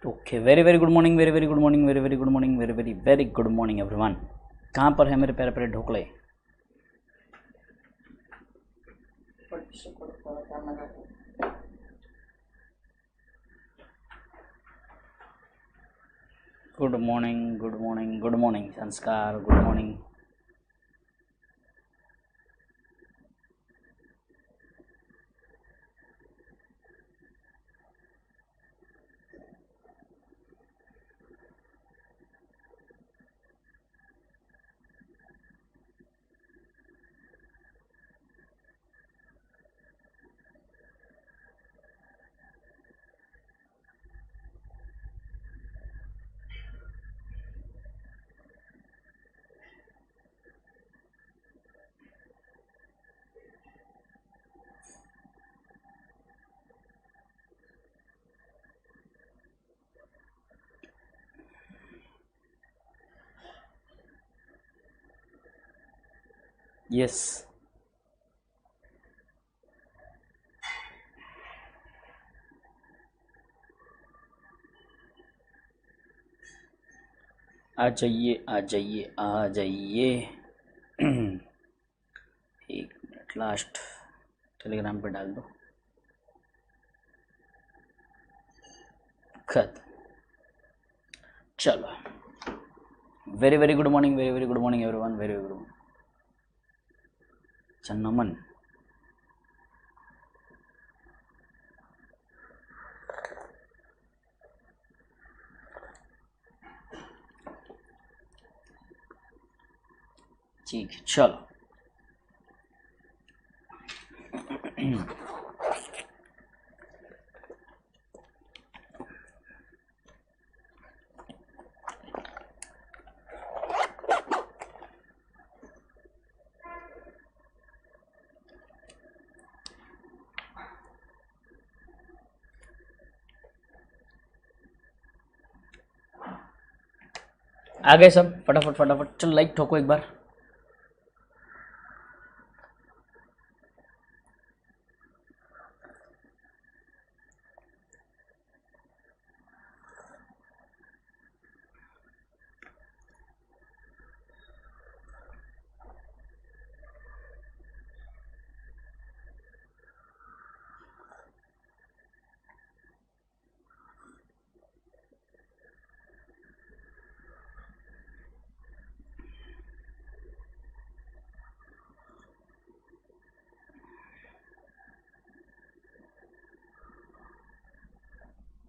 Okay, very very good morning, very very good morning, very very good morning, very very very good morning everyone. कहाँ पर है मेरे प्यारे प्यारे ढोकले? Good morning, good morning, good morning Sanskar, good morning. Yes, आ जाइए, आ जाइए, आ जाइए। एक मिनट, लास्ट टेलीग्राम पे डाल दो। खत चलो, very very good morning, very very good morning everyone, very very good morning. चन्नमन, ठीक है, चलो। आ गए सब? फटाफट फटाफट चल, लाइक ठोको एक बार।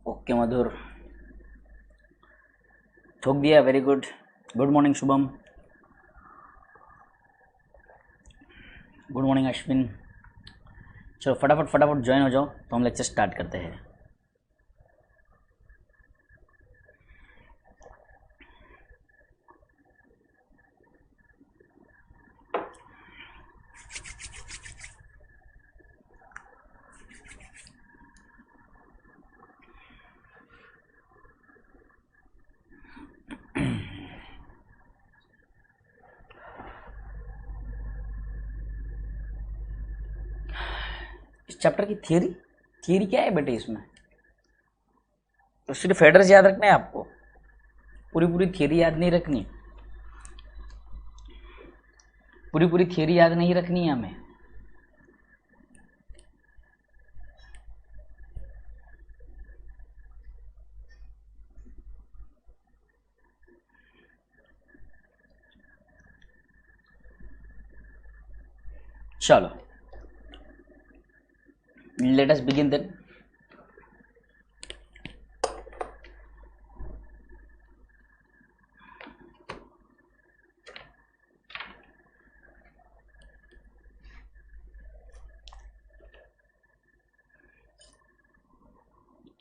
ओके मधुर, ठोक दिया, very good. Good morning Shubham, good morning Ashwin. चलो फटाफट फटाफट ज्वाइन हो जाओ तो हम लेक्चर स्टार्ट करते हैं। इस चैप्टर की थियरी, थियरी क्या है बेटे इसमें? तो सिर्फ हेडर्स याद रखना है आपको, पूरी पूरी थियरी याद नहीं रखनी, पूरी पूरी थियरी याद नहीं रखनी है हमें। चलो, लेट अस बिगिन देन।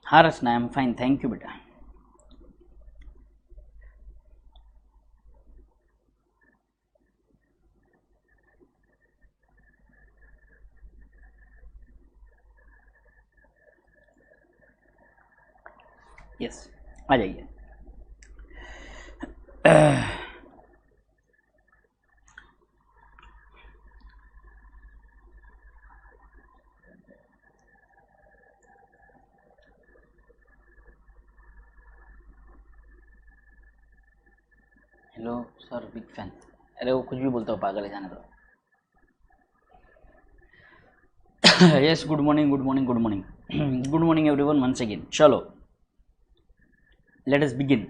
हाँ Rachna, I am fine, thank you बेटा। यस, आ जाइए। Hello sir, big fan. अरे वो कुछ भी बोलता हो, पागल है, जाने दो। Yes, good morning, good morning, good morning, good morning everyone once again. चलो, लेट अस बिगिन।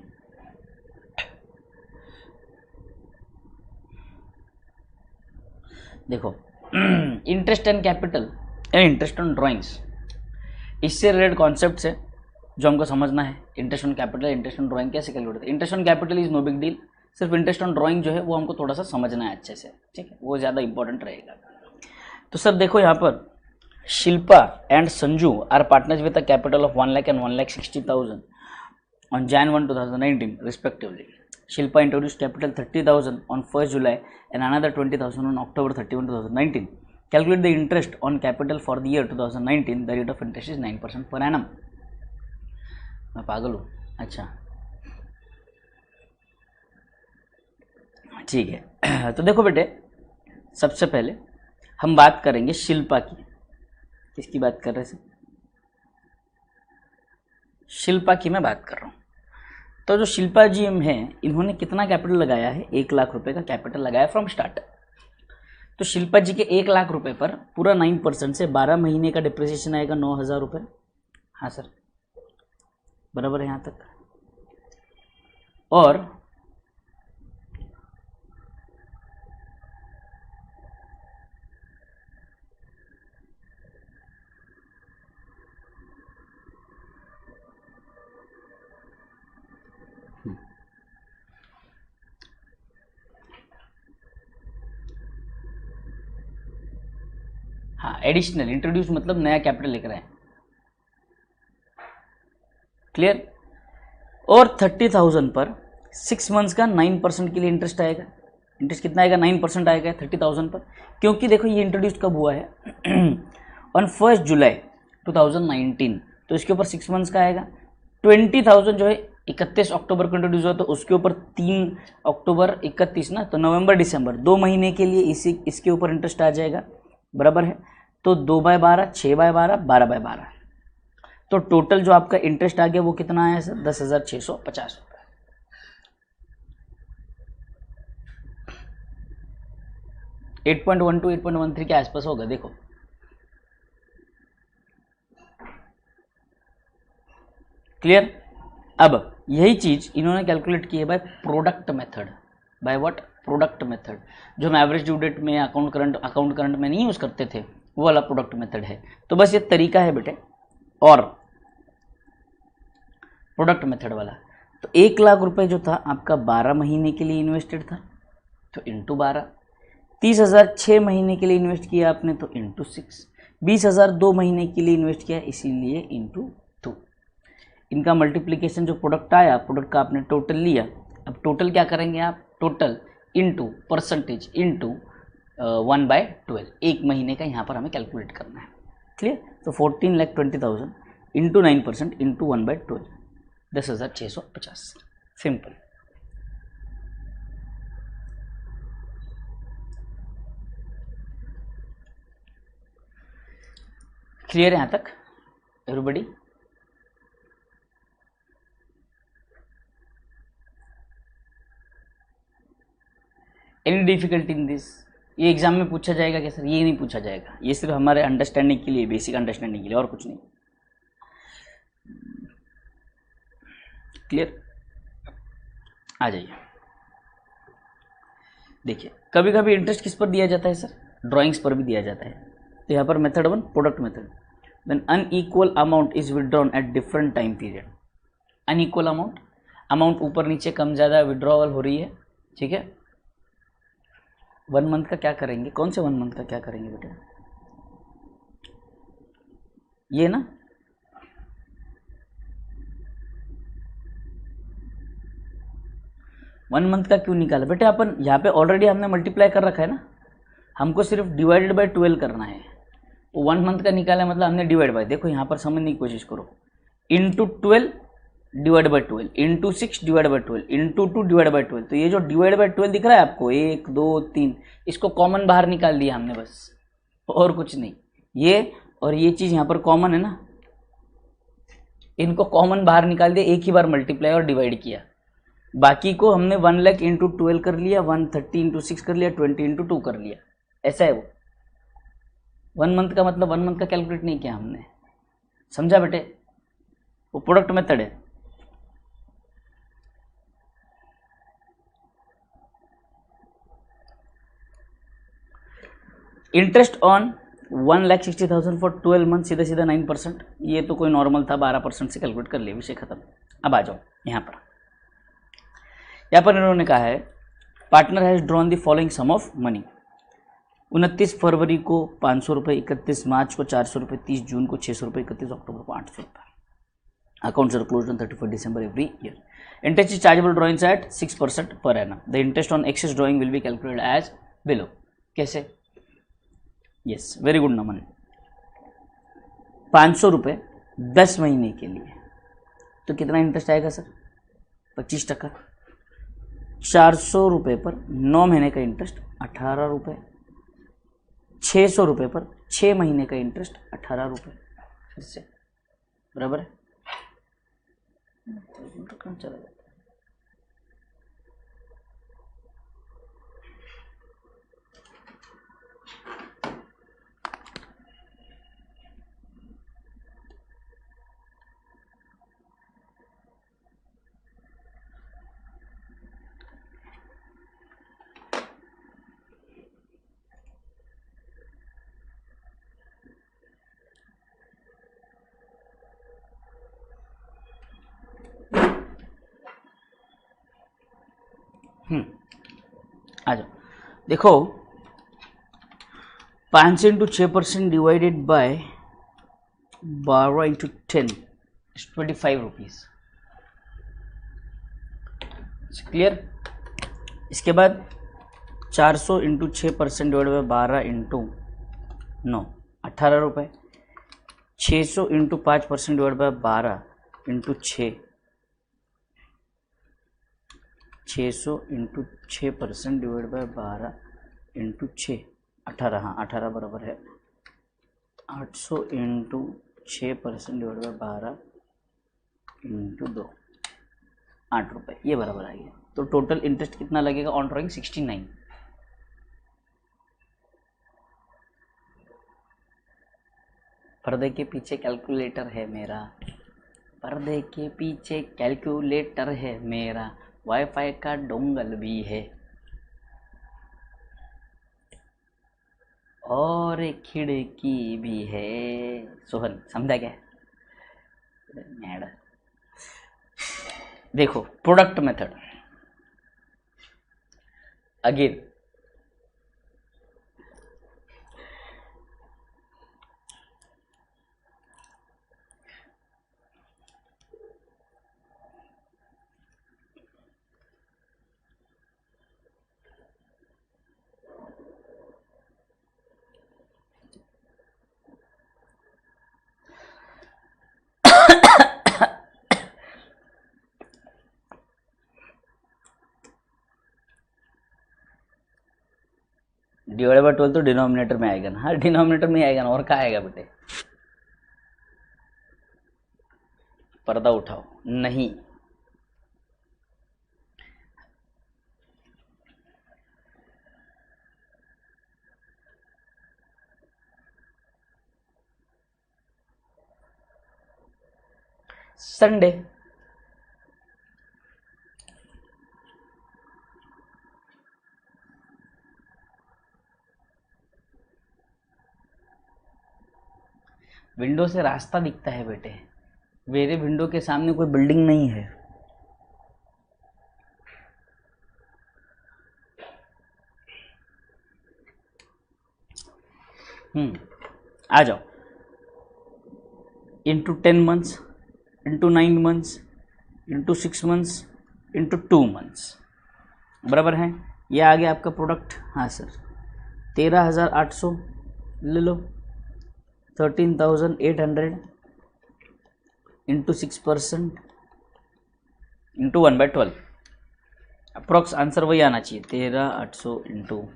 देखो, interest and capital and interest on drawings, इससे रिलेटेड कॉन्सेप्ट है जो हमको समझना है। Interest on capital, interest on drawing कैसे कैलकुलेट होता है। Interest on capital is no big deal, सिर्फ इंटरेस्ट ऑन ड्राइंग जो है वो हमको थोड़ा सा समझना है अच्छे से, ठीक है, वो ज़्यादा इंपॉर्टेंट रहेगा। तो सर देखो, यहाँ पर Shilpa and Sanju are partners with a capital of 1 lakh and 1,60,000 on Jan 1, 2019 respectively. Shilpa introduced capital 30,000 on 1st July and another 20,000 on October 31, 2019. Calculate the interest on capital for the year 2019. The rate of interest is 9% per annum. मैं पागल हूँ? अच्छा, ठीक है। तो देखो बेटे, सबसे पहले हम बात करेंगे शिल्पा की। किसकी बात कर रहे हैं? शिल्पा की मैं बात कर रहा हूँ। तो जो शिल्पा जी हैं, इन्होंने कितना कैपिटल लगाया है? 1 लाख रुपए का कैपिटल लगाया फ्रॉम स्टार्ट। तो शिल्पा जी के 1 लाख रुपए पर पूरा 9% से 12 महीने का डिप्रिसिएशन आएगा 9,000 रुपये। हाँ सर, बराबर है यहाँ तक। और हाँ, एडिशनल इंट्रोड्यूस मतलब नया कैपिटल लिख रहे हैं, क्लियर। और 30,000 पर 6 मंथ्स का 9% के लिए इंटरेस्ट आएगा। इंटरेस्ट कितना आएगा? 9% आएगा 30,000 पर। क्योंकि देखो, ये इंट्रोड्यूस कब हुआ है? ऑन 1 जुलाई 2019, तो इसके ऊपर 6 मंथ्स का आएगा। 20,000 जो है 31 अक्टूबर को इंट्रोड्यूस हुआ, तो उसके ऊपर 3 अक्टूबर 31 ना, तो नवंबर दिसंबर 2 महीने के लिए इसके ऊपर इंटरेस्ट आ जाएगा, बराबर है। तो 2/12, 6/12, 12/12, तो टोटल जो आपका इंटरेस्ट आ गया वो कितना आया सर? 10,650 रुपये। $8.12, $8.13 के आसपास होगा। देखो, क्लियर। अब यही चीज इन्होंने कैलकुलेट की है by product method. By what? Product method, जो हम एवरेज ड्यू डेट में, अकाउंट करंट में नहीं यूज करते थे, वो वाला प्रोडक्ट मेथड है। तो बस ये तरीका है बेटे, और प्रोडक्ट मेथड वाला। तो 1 लाख रुपए जो था आपका 12 महीने के लिए इन्वेस्टेड था, तो इंटू 12। 30,000 6 महीने के लिए इन्वेस्ट किया आपने, तो इंटू 6। 20,000 2 महीने के लिए इन्वेस्ट किया, इसीलिए इंटू 2। इनका मल्टीप्लीकेशन जो प्रोडक्ट आया, प्रोडक्ट का आपने टोटल लिया। अब टोटल क्या करेंगे आप? टोटल इंटू परसेंटेज इंटू 1/12, 1 महीने का यहाँ पर हमें कैलकुलेट करना है, क्लियर। तो 14,20,000 इंटू 9% इंटू 1/12, 10,650, सिंपल। क्लियर है यहाँ तक everybody? Any difficulty in this? ये एग्जाम में पूछा जाएगा क्या सर? ये नहीं पूछा जाएगा, ये सिर्फ हमारे अंडरस्टैंडिंग के लिए, बेसिक अंडरस्टैंडिंग के लिए, और कुछ नहीं। क्लियर? आ जाइए। देखिए, कभी कभी इंटरेस्ट किस पर दिया जाता है सर? ड्राइंग्स पर भी दिया जाता है। तो यहाँ पर method 1, product method. When unequal amount is withdrawn at different time period. Unequal amount ऊपर नीचे कम ज़्यादा विड्रॉवल हो रही है, ठीक है। 1 मंथ का क्या करेंगे? कौन से 1 मंथ का क्या करेंगे बेटा? ये ना, वन मंथ का क्यों निकाला बेटे? अपन यहाँ पे ऑलरेडी हमने मल्टीप्लाई कर रखा है ना, हमको सिर्फ डिवाइडेड बाय 12 करना है। वो 1 मंथ का निकाला मतलब हमने डिवाइड बाय, देखो यहाँ पर समझने की कोशिश करो, into 12 divide by 12, into 6 divide by 12, into 2 divide by 12। तो ये जो डिवाइड बाय 12 दिख रहा है आपको, 1 2 3, इसको कॉमन बाहर निकाल दिया हमने बस, और कुछ नहीं। ये और ये चीज़ यहाँ पर कॉमन है ना, इनको कॉमन बाहर निकाल दिया, एक ही बार मल्टीप्लाई और डिवाइड किया, बाकी को हमने 1 लाख इंटू 12 कर लिया, 130 इंटू 6 कर लिया, 20 इंटू 2 कर लिया, ऐसा है वो। 1 मंथ का मतलब 1 मंथ का कैलकुलेट नहीं किया हमने, समझा बेटे? वो प्रोडक्ट मेथड है। इंटरेस्ट ऑन 1,60,000 फॉर 12 मंथ, सीधा सीधा 9%। ये तो कोई नॉर्मल था, 12% से कैलकुलेट कर लिया, विषय खत्म। अब आ जाओ यहाँ पर इन्होंने कहा है partner has drawn the following sum of money. 29 फरवरी को 500 रुपये, 31 मार्च को 400 रुपये, 30 जून को 600 रुपये, 31 अक्टूबर को 800 रुपये। Accounts are closed on 31st December every year. Interest is chargeable drawings at 6% per annum. The interest on excess drawing will be calculated as below. कैसे? Yes, very good नमन। 500 रुपये 10 महीने के लिए तो कितना इंटरेस्ट आएगा सर? 25%। 400 रुपये पर 9 महीने का इंटरेस्ट 18 रुपये। 600 रुपये पर 6 महीने का इंटरेस्ट 18 रुपये। फिर से बराबर है? कहाँ चला जाता आ जाओ। देखो 5 into 6% divided by 12 into 10 25 rupees. Clear? इसके बाद 400 इंटू 6% डिवाइड बाय 12 इंटू 9 18 रुपये। 600 into 5% divide by 12 into 6 600 into 6% divide by 12 into 6 18, हाँ 18 बराबर है 800 इंटू 6% डिवाइड बाय 12 इंटू 2 8 रुपये, ये बराबर आ गया। तो टोटल इंटरेस्ट कितना लगेगा ऑन ड्रॉइंग? 69। पर्दे के पीछे कैलकुलेटर है मेरा, पर्दे के पीछे कैलकुलेटर है मेरा, वाईफाई का डोंगल भी है और खिड़की भी है। सोहन समझा क्या? देखो product method again, divide by 12 तो डिनोमिनेटर में आएगा ना? हाँ डिनोमिनेटर में आएगा ना, और कहाँ आएगा बेटे? पर्दा उठाओ नहीं, संडे। विंडो से रास्ता दिखता है बेटे, मेरे विंडो के सामने कोई बिल्डिंग नहीं है। आ जाओ। Into 10 months, into 9 months, into 6 months, into 2 months, बराबर है। ये आ गया आपका प्रोडक्ट। हाँ सर 13,800 ले लो, 13,800 इंटू 6% इंटू 1/12, अप्रोक्स आंसर वही आना चाहिए 13,800 इंटू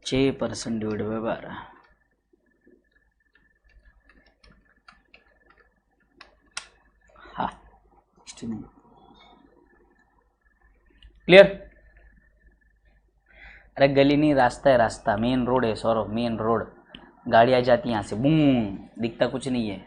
6% डिवाइड बाय 12। हाँ 69। क्लियर? अरे गली नहीं, रास्ता है, रास्ता, मेन रोड है सौरभ, मेन रोड, गाड़ी आ जाती है यहाँ से, बूम, दिखता कुछ नहीं है।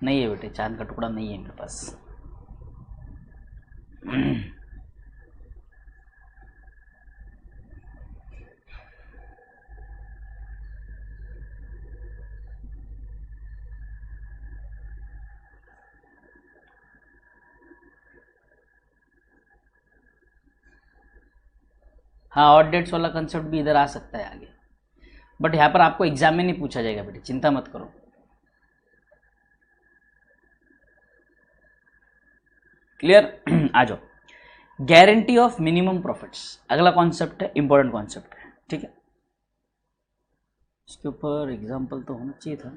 नहीं है बेटे, चांद का टुकड़ा नहीं है मेरे पास। हाँ, ऑड डेट्स वाला कंसेप्ट भी इधर आ सकता है आगे, बट यहाँ पर आपको एग्जाम में नहीं पूछा जाएगा बेटे, चिंता मत करो। क्लियर? आ जाओ, गारंटी ऑफ मिनिमम प्रॉफिट्स अगला कॉन्सेप्ट है, इंपॉर्टेंट कॉन्सेप्ट है, ठीक है? इसके ऊपर एग्जाम्पल तो होना चाहिए था।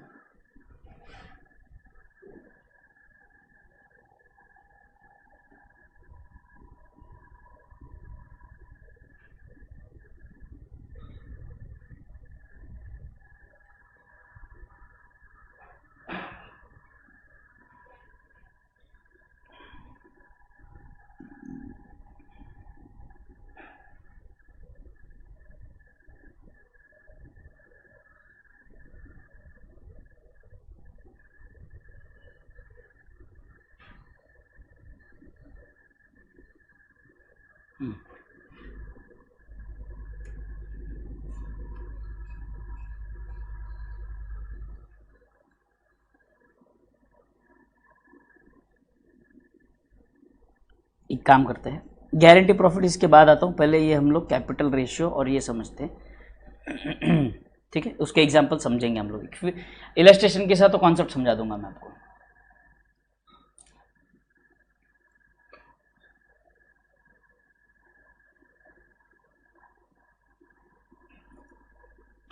एक काम करते हैं, गारंटी प्रॉफिट इसके बाद आता हूँ, पहले ये हम लोग कैपिटल रेशियो और ये समझते हैं। ठीक है, उसके एग्जांपल समझेंगे हम लोग, फिर इलस्ट्रेशन के साथ तो कॉन्सेप्ट समझा दूंगा मैं आपको।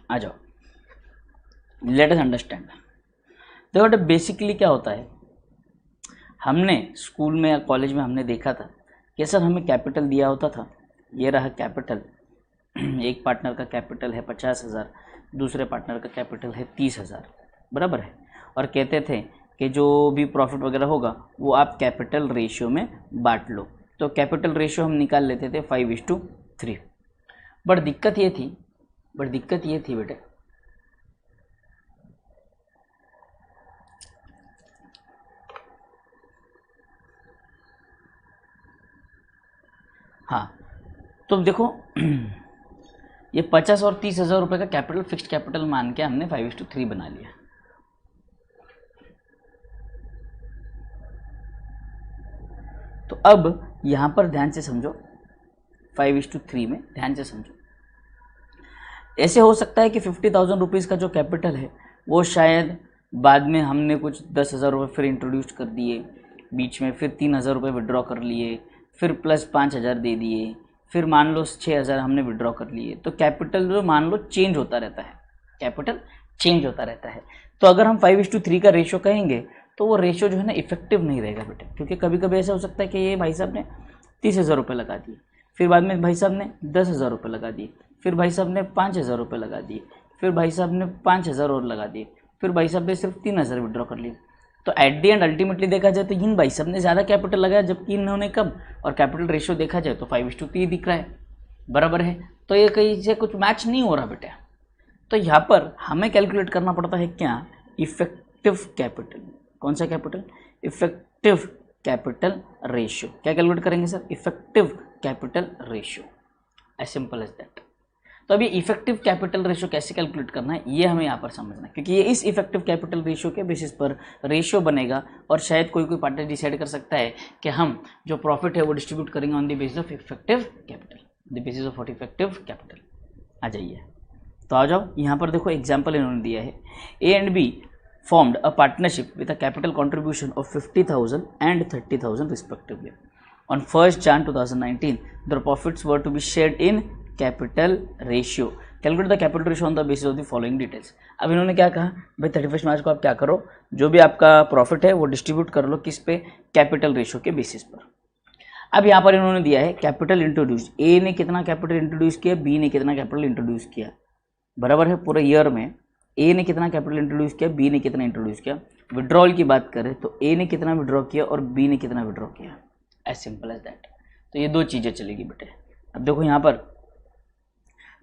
आ जाओ, लेट अस अंडरस्टैंड। देखो बेटा, बेसिकली क्या होता है, हमने स्कूल में या कॉलेज में हमने देखा था कि सर हमें कैपिटल दिया होता था, ये रहा कैपिटल, एक पार्टनर का कैपिटल है 50,000, दूसरे पार्टनर का कैपिटल है 30,000, बराबर है, और कहते थे कि जो भी प्रॉफिट वगैरह होगा वो आप कैपिटल रेशियो में बांट लो। तो कैपिटल रेशियो हम निकाल लेते थे 5:3। बट दिक्कत ये थी बेटे, हाँ, तो देखो ये 50 और 30,000 रुपये का कैपिटल फिक्स्ड कैपिटल मान के हमने 5:3 बना लिया। तो अब यहाँ पर ध्यान से समझो, 5:3 में ध्यान से समझो, ऐसे हो सकता है कि 50,000 रुपीज़ का जो कैपिटल है वो शायद बाद में हमने कुछ 10,000 रुपये फिर इंट्रोड्यूस कर दिए, बीच में फिर 3,000 रुपये विड्रॉ कर लिए, फिर प्लस 5,000 दे दिए, फिर मान लो 6,000 हमने विड्रॉ कर लिए। तो कैपिटल जो मान लो चेंज होता रहता है, कैपिटल चेंज होता रहता है। तो अगर हम 5:3 का रेशियो कहेंगे तो वो रेशियो जो है ना इफेक्टिव नहीं रहेगा बेटे, क्योंकि कभी कभी ऐसा हो सकता है कि ये भाई साहब ने 30,000 रुपये लगा दिए, फिर बाद में भाई साहब ने 10,000 रुपये लगा दिए, फिर भाई साहब ने 5,000 रुपये लगा दिए, फिर भाई साहब ने 5,000 और लगा दिए, फिर भाई साहब ने सिर्फ 3,000 विड्रॉ कर लिए। तो एट दी एंड अल्टीमेटली देखा जाए तो इन भाई साहब ने ज़्यादा कैपिटल लगाया जबकि इन्होंने कम, और कैपिटल रेशियो देखा जाए तो 5:3 दिख रहा है, बराबर है। तो ये कहीं से कुछ मैच नहीं हो रहा बेटा। तो यहाँ पर हमें कैलकुलेट करना पड़ता है क्या, इफेक्टिव कैपिटल। कौन सा कैपिटल? Effective capital ratio. क्या कैलकुलेट करेंगे sir? Effective capital ratio, as simple as that. तो अभी इफेक्टिव कैपिटल रेशियो कैसे कैलकुलेट करना है ये हमें यहाँ पर समझना है, क्योंकि ये इस इफेक्टिव कैपिटल रेशियो के बेसिस पर रेशियो बनेगा, और शायद कोई पार्टनर डिसाइड कर सकता है कि हम जो प्रॉफिट है वो डिस्ट्रीब्यूट करेंगे on the basis of effective capital, the basis of effective capital. आ जाइए, तो आ जाओ, यहाँ पर देखो एग्जाम्पल इन्होंने दिया है, a and b formed a partnership with a capital contribution of 50,000 and 30,000 respectively. On 1st Jan 2019, their profits were to be shared in capital ratio calculate the capital ratio on the basis of the following details. अब इन्होंने क्या कहा भाई 31 मार्च को आप क्या करो, जो भी आपका प्रॉफिट है वो डिस्ट्रीब्यूट कर लो किस पे, कैपिटल रेशियो के बेसिस पर। अब यहाँ पर इन्होंने दिया है कैपिटल इंट्रोड्यूस, ए ने कितना कैपिटल इंट्रोड्यूस किया, बी ने कितना कैपिटल इंट्रोड्यूस किया, बराबर है। पूरे ईयर में ए ने कितना कैपिटल इंट्रोड्यूस किया, बी ने कितना इंट्रोड्यूस किया। विड्रॉल की बात करें तो ए ने कितना विड्रॉ किया और बी ने कितना विड्रॉ किया, एज सिंपल एज दैट। तो ये दो चीज़ें चलेगी बेटे। अब देखो यहाँ पर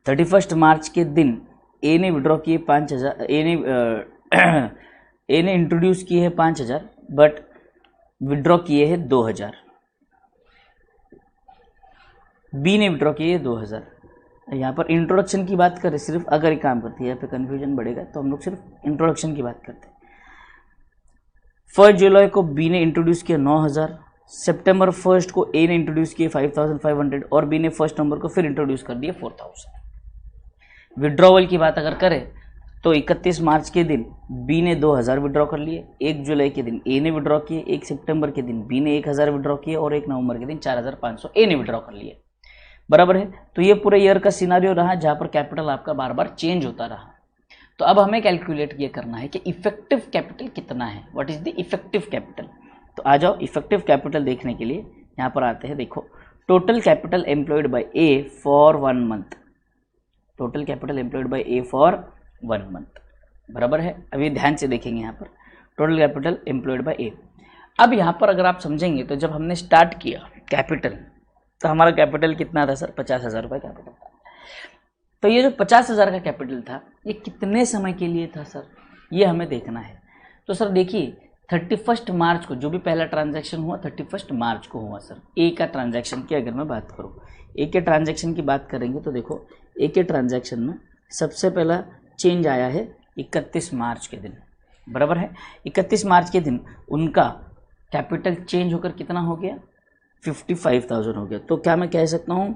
31 मार्च के दिन ए ने विड्रॉ किए 5000, ए ने इंट्रोड्यूस किए हैं 5000 बट विड्रॉ किए हैं 2000, बी ने विड्रॉ किए 2000। यहाँ पर इंट्रोडक्शन की बात करें सिर्फ, अगर ये काम करती है यहाँ पे कन्फ्यूजन बढ़ेगा तो हम लोग सिर्फ इंट्रोडक्शन की बात करते हैं। 1 जुलाई को बी ने इंट्रोड्यूस किया 9000, सितंबर 1 को ए ने इंट्रोड्यूस किए 5500 और बी ने 1 नवंबर को फिर इंट्रोड्यूस कर दिए 4000। विड्रॉवल की बात अगर करें तो 31 मार्च के दिन बी ने 2000 विड्रॉ कर लिए, 1 जुलाई के दिन ए ने विड्रॉ किए, 1 सितंबर के दिन बी ने 1000 विड्रॉ किए और 1 नवंबर के दिन 4500 ए ने विड्रॉ कर लिए, बराबर है। तो ये पूरे ईयर का सिनारियो रहा जहाँ पर कैपिटल आपका बार बार चेंज होता रहा। तो अब हमें कैलकुलेट ये करना है कि इफेक्टिव कैपिटल कितना है, what is the effective capital. तो आ जाओ इफेक्टिव कैपिटल देखने के लिए यहाँ पर आते हैं। देखो total capital employed by A for 1 month, total capital employed by A for 1 month, बराबर है। अभी ध्यान से देखेंगे यहाँ पर टोटल कैपिटल एम्प्लॉयड बाय ए। अब यहाँ पर अगर आप समझेंगे तो जब हमने स्टार्ट किया कैपिटल तो हमारा कैपिटल कितना था सर, 50,000 रुपये कैपिटल था। तो ये जो 50,000 का कैपिटल था ये कितने समय के लिए था सर, ये हमें देखना है। तो सर देखिए 31 मार्च को जो भी पहला ट्रांजैक्शन हुआ 31 मार्च को हुआ सर। ए का ट्रांजैक्शन की अगर मैं बात करूँ, ए के ट्रांजैक्शन की बात करेंगे तो देखो ए के ट्रांजैक्शन में सबसे पहला चेंज आया है 31 मार्च के दिन, बराबर है। 31 मार्च के दिन उनका कैपिटल चेंज होकर कितना हो गया, 55,000 हो गया। तो क्या मैं कह सकता हूँ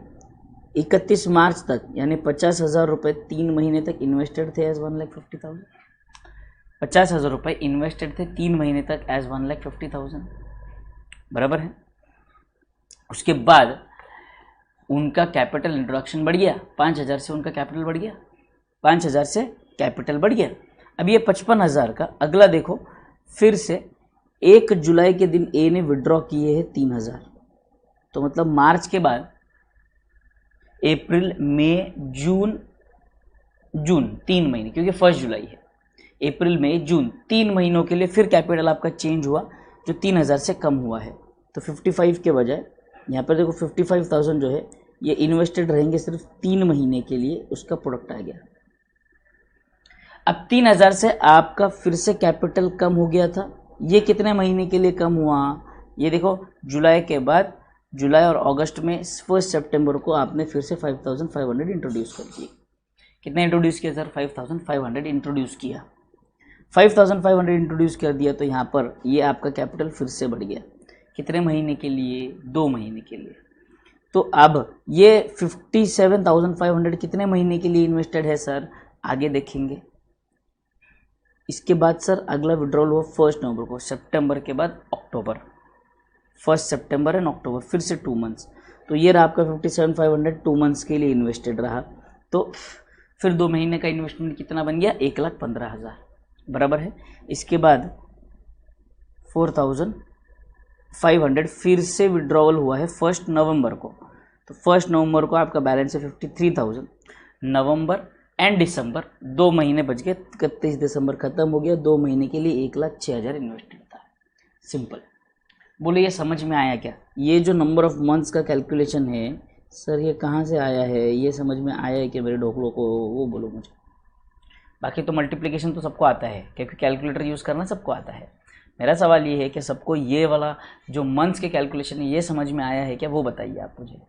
31 मार्च तक यानी 50,000 रुपये 3 महीने तक इन्वेस्टेड थे एज 1,50,000, 50,000 रुपये इन्वेस्टेड थे 3 महीने तक एज 1,50,000, बराबर है। उसके बाद उनका कैपिटल इंट्रोडक्शन बढ़ गया, 5,000 से उनका कैपिटल बढ़ गया, 5,000 से कैपिटल बढ़ गया। अब ये 55,000 का अगला देखो फिर से 1 जुलाई के दिन ए ने विड्रॉ किए हैं 3,000, तो मतलब मार्च के बाद अप्रैल मई जून, जून 3 महीने, क्योंकि 1 जुलाई है, अप्रैल मई जून 3 महीनों के लिए फिर कैपिटल आपका चेंज हुआ जो 3,000 से कम हुआ है। तो 55 के बजाय यहाँ पर देखो 55,000 जो है ये इन्वेस्टेड रहेंगे सिर्फ 3 महीने के लिए, उसका प्रोडक्ट आ गया। अब 3,000 से आपका फिर से कैपिटल कम हो गया था, ये कितने महीने के लिए कम हुआ, ये देखो जुलाई के बाद, जुलाई और अगस्त में 1 सितंबर को आपने फिर से 5,500 इंट्रोड्यूस कर दिए। कितने इंट्रोड्यूस किया सर, 5,500 इंट्रोड्यूस किया। 5,500 इंट्रोड्यूस कर दिया तो यहाँ पर ये आपका कैपिटल फिर से बढ़ गया, कितने महीने के लिए, 2 महीने के लिए। तो अब ये 57,500 कितने महीने के लिए इन्वेस्टेड है सर, आगे देखेंगे। इसके बाद सर अगला विड्रॉल हुआ 1 नवंबर को, सितंबर के बाद अक्टूबर, 1 सितंबर एंड अक्टूबर, फिर से 2 मंथ्स। तो ये रहा आपका 57,500 2 मंथ्स के लिए इन्वेस्टेड रहा। तो फिर 2 महीने का इन्वेस्टमेंट कितना बन गया, 1,15,000, बराबर है। इसके बाद 4,500 फिर से विड्रॉवल हुआ है 1 नवंबर को, तो 1 नवंबर को आपका बैलेंस है 53,000। नवंबर एंड दिसंबर 2 महीने बच गए, 31 दिसंबर खत्म हो गया, 2 महीने के लिए 1,06,000 इन्वेस्टेड था। सिंपल। बोले ये समझ में आया क्या, ये जो नंबर ऑफ मंथ्स का कैलकुलेशन है सर ये कहाँ से आया है, ये समझ में आया है कि मेरे ढोकलों को, वो बोलो मुझे। बाकी तो मल्टीप्लिकेशन तो सबको आता है क्योंकि कैलकुलेटर यूज़ करना सबको आता है। मेरा सवाल ये है कि सबको ये वाला जो मंथ्स के कैलकुलेशन है ये समझ में आया है क्या, वो बताइए आप मुझे।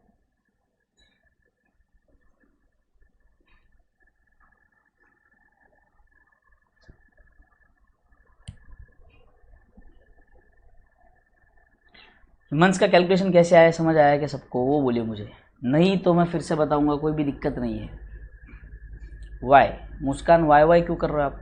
मंथ्स का कैलकुलेशन कैसे आया, समझ आया क्या सबको, वो बोलिए मुझे। नहीं तो मैं फिर से बताऊंगा, कोई भी दिक्कत नहीं है। वाई मुस्कान, वाई वाई क्यों कर रहे हो आप।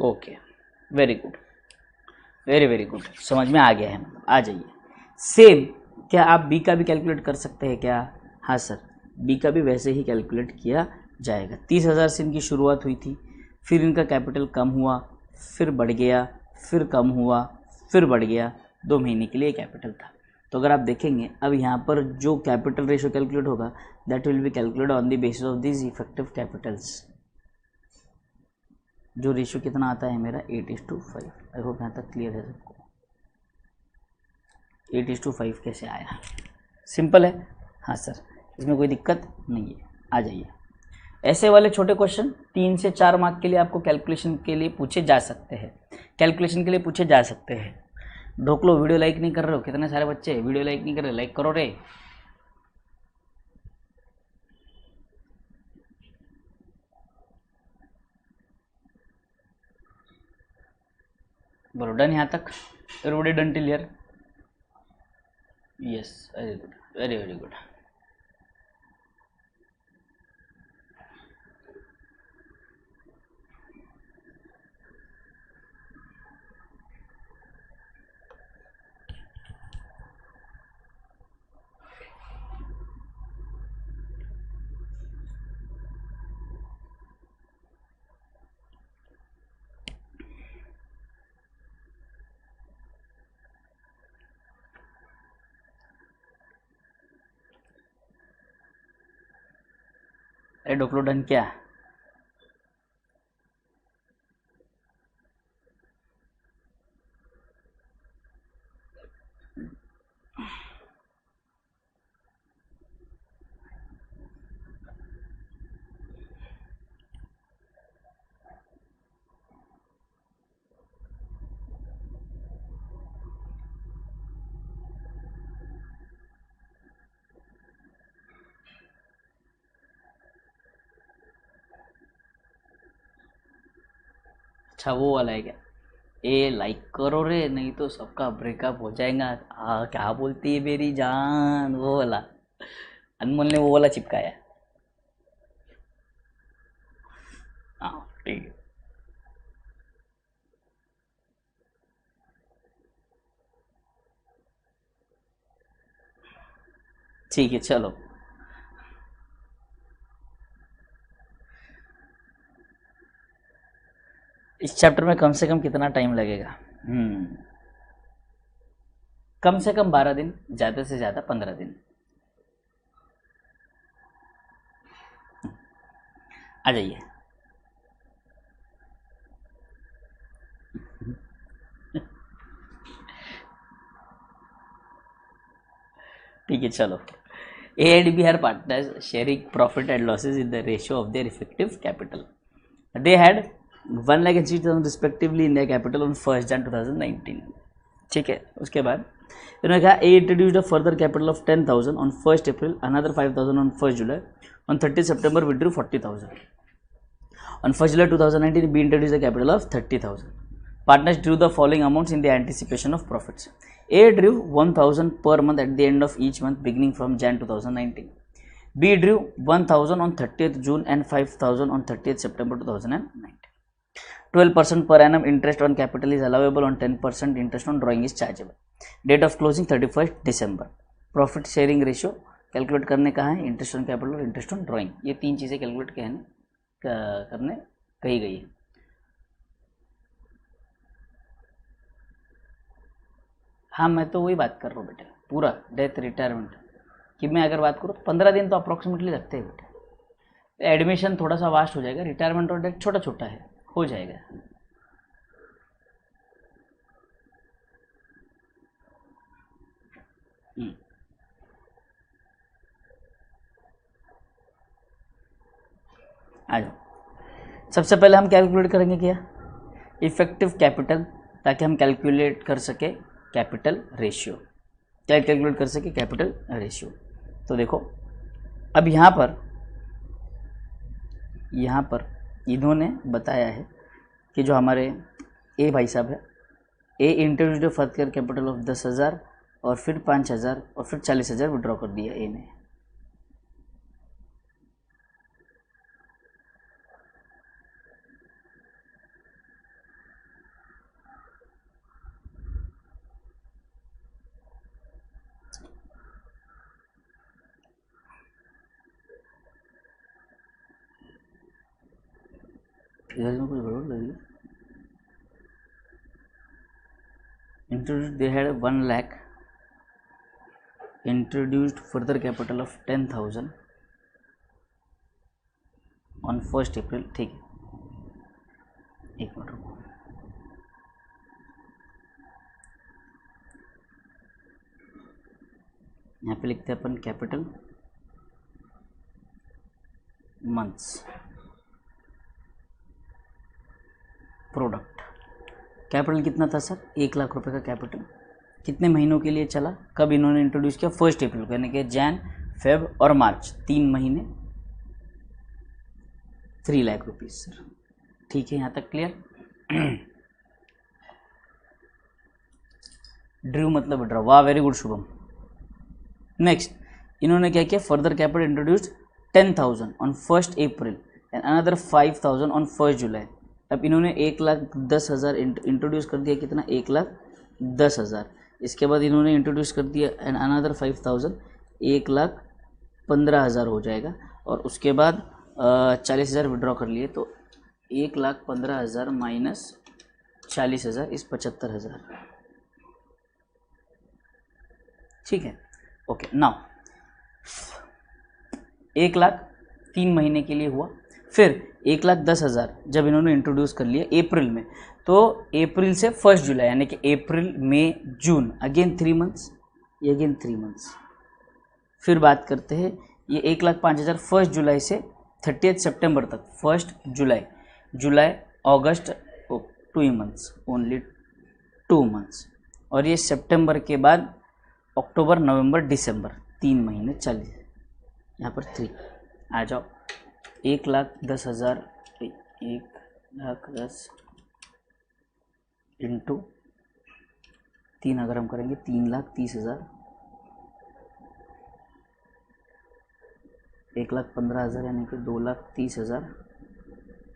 Okay, very good, very very good, समझ में आ गया है। आ जाइए। सेम, क्या आप बी का भी कैलकुलेट कर सकते हैं क्या? हाँ सर, बी का भी वैसे ही कैलकुलेट किया जाएगा। 30,000 से इनकी शुरुआत हुई थी, फिर इनका कैपिटल कम हुआ, फिर बढ़ गया, फिर कम हुआ, फिर बढ़ गया, 2 महीने के लिए कैपिटल था। तो अगर आप देखेंगे अब यहाँ पर जो कैपिटल रेशियो कैलकुलेट होगा, that will be calculate on the basis of this effective Capitals. जो रेशियो कितना आता है मेरा 8:5। आई होप यहाँ तक क्लियर है सबको। 8:5 कैसे आया? सिंपल है। हाँ सर, इसमें कोई दिक्कत नहीं है। आ जाइए। ऐसे वाले छोटे क्वेश्चन 3 से 4 मार्क के लिए आपको कैलकुलेशन के लिए पूछे जा सकते हैं, कैलकुलेशन के लिए पूछे जा सकते हैं। ढोकलो, वीडियो लाइक नहीं कर रहे हो? कितने सारे बच्चे वीडियो लाइक नहीं कर रहे? लाइक करो रे। बोलो डन यहाँ तक? Everybody done till here? Yes, very good, very very good. अरे ढोकलो डन क्या? अच्छा वो वाला है क्या? ए लाइक करो रे, नहीं तो सबका ब्रेकअप हो जाएगा। क्या बोलती है मेरी जान? वो वाला अनमोल ने वो वाला चिपकाया। हाँ ठीक है। ठीक है चलो। इस चैप्टर में कम से कम कितना टाइम लगेगा? कम से कम 12 दिन, ज़्यादा से ज़्यादा 15 दिन। आ जाइए। ठीक है चलो। A and B are partners sharing profit and losses in the ratio of their effective capital. They had 1,80,000 respectively in their capital on 1st Jan 2019. ठीक है, उसके बाद इन्होंने कहा A introduced a further capital of 10,000 on 1st April, another 5,000 on 1st July, on 30th September withdrew 40,000. On 1st July 2019, B introduced a capital of 30,000. Partners drew the following amounts in the anticipation of profits. A drew 1,000 per month at the end of each month beginning from Jan 2019. B drew 1,000 on 30th June and 5,000 on 30th September 2019. 12% per annum interest on capital is allowable, on 10% interest on drawing is chargeable. Date of closing 31st December. Profit sharing ratio calculate करने का है, interest on capital और interest on drawing, ये 3 चीज़ें calculate करने कही गई है। हाँ मैं तो वही बात कर रहा हूँ बेटे, पूरा डेथ रिटायरमेंट कि मैं अगर बात करूँ तो 15 दिन तो अप्रॉक्सीमेटली लगते हैं बेटे। एडमिशन थोड़ा सा वास्ट हो जाएगा, रिटायरमेंट और डेथ छोटा छोटा है, हो जाएगा। आ जाओ। सबसे पहले हम कैलकुलेट करेंगे क्या? इफेक्टिव कैपिटल, ताकि हम कैलकुलेट कर सके कैपिटल रेशियो। क्या कैलकुलेट कर सके? Capital ratio. तो देखो अब यहाँ पर इन्होंने बताया है कि जो हमारे ए भाई साहब है, ए इंट्रोड्यूस्ड फर्दर कैपिटल ऑफ 10,000 और फिर 5,000 और फिर 40,000 विड्रॉ कर दिया ए ने। इधर में कुछ गड़बड़ लगी। Introduce they had 1 lakh, introduced further capital of 10,000 on 1 अप्रैल। ठीक है, एक मिनट रुको। यहाँ पे लिखते हैं अपन कैपिटल मंथ्स प्रोडक्ट। कैपिटल कितना था सर? 1 लाख रुपए का कैपिटल। कितने महीनों के लिए चला? कब इन्होंने इंट्रोड्यूस किया? 1 अप्रैल को, यानी कि जैन, फेब और मार्च, 3 महीने 3 लाख रुपीज सर। ठीक है, यहाँ तक क्लियर? ड्रू मतलब विड्रॉ। वाह, वेरी गुड शुभम। नेक्स्ट, इन्होंने क्या किया? Further capital introduced 10,000 on 1 April and another 5,000 on 1 जुलाई। अब इन्होंने 1,10,000 इंट्रोड्यूस कर दिया। कितना? 1,10,000। इसके बाद इन्होंने इंट्रोड्यूस कर दिया एंड अनदर 5,000, 1,15,000 हो जाएगा। और उसके बाद 40,000 विड्रॉ कर लिए, तो 1,15,000 माइनस 40,000 इस 75,000। ठीक है, ओके। नाउ 1 लाख 3 महीने के लिए हुआ। फिर 1,10,000 जब इन्होंने इंट्रोड्यूस कर लिया अप्रैल में, तो अप्रैल से 1 जुलाई, यानी कि अप्रैल, मई, जून, अगेन 3 मंथ्स, ये अगेन 3 मंथ्स। फिर बात करते हैं ये 1,05,000 1 जुलाई से 30 सितंबर तक। 1 जुलाई, जुलाई, अगस्त, 2 मंथ्स, ओनली 2 मंथ्स। और ये सितंबर के बाद अक्टूबर, नवंबर, दिसंबर, 3 महीने 40। यहाँ पर 3 आ जाओ। 1,10,000, 1,10,000 इंटू 3 अगर हम करेंगे 3,30,000, 1,15,000 यानी कि 2,30,000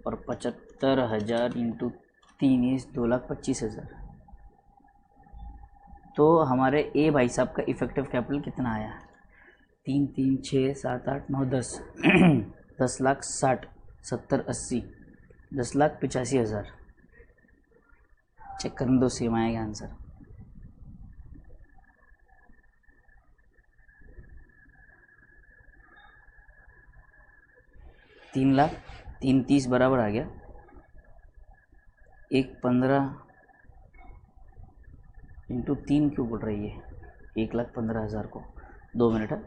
और 75,000 इंटू 3 इज 2,25,000। तो हमारे ए भाई साहब का इफेक्टिव कैपिटल कितना आया? 3, 3, 6, 7, 8, 9, 10 10,60,000, 70, 80, 10,85,000। चेक करने दो, सेम आएगा आंसर। तीन लाख 3,30 बराबर आ गया 1,15 इंटू 3 क्यों बोल रही है? 1,15,000 को 2 मिनट है।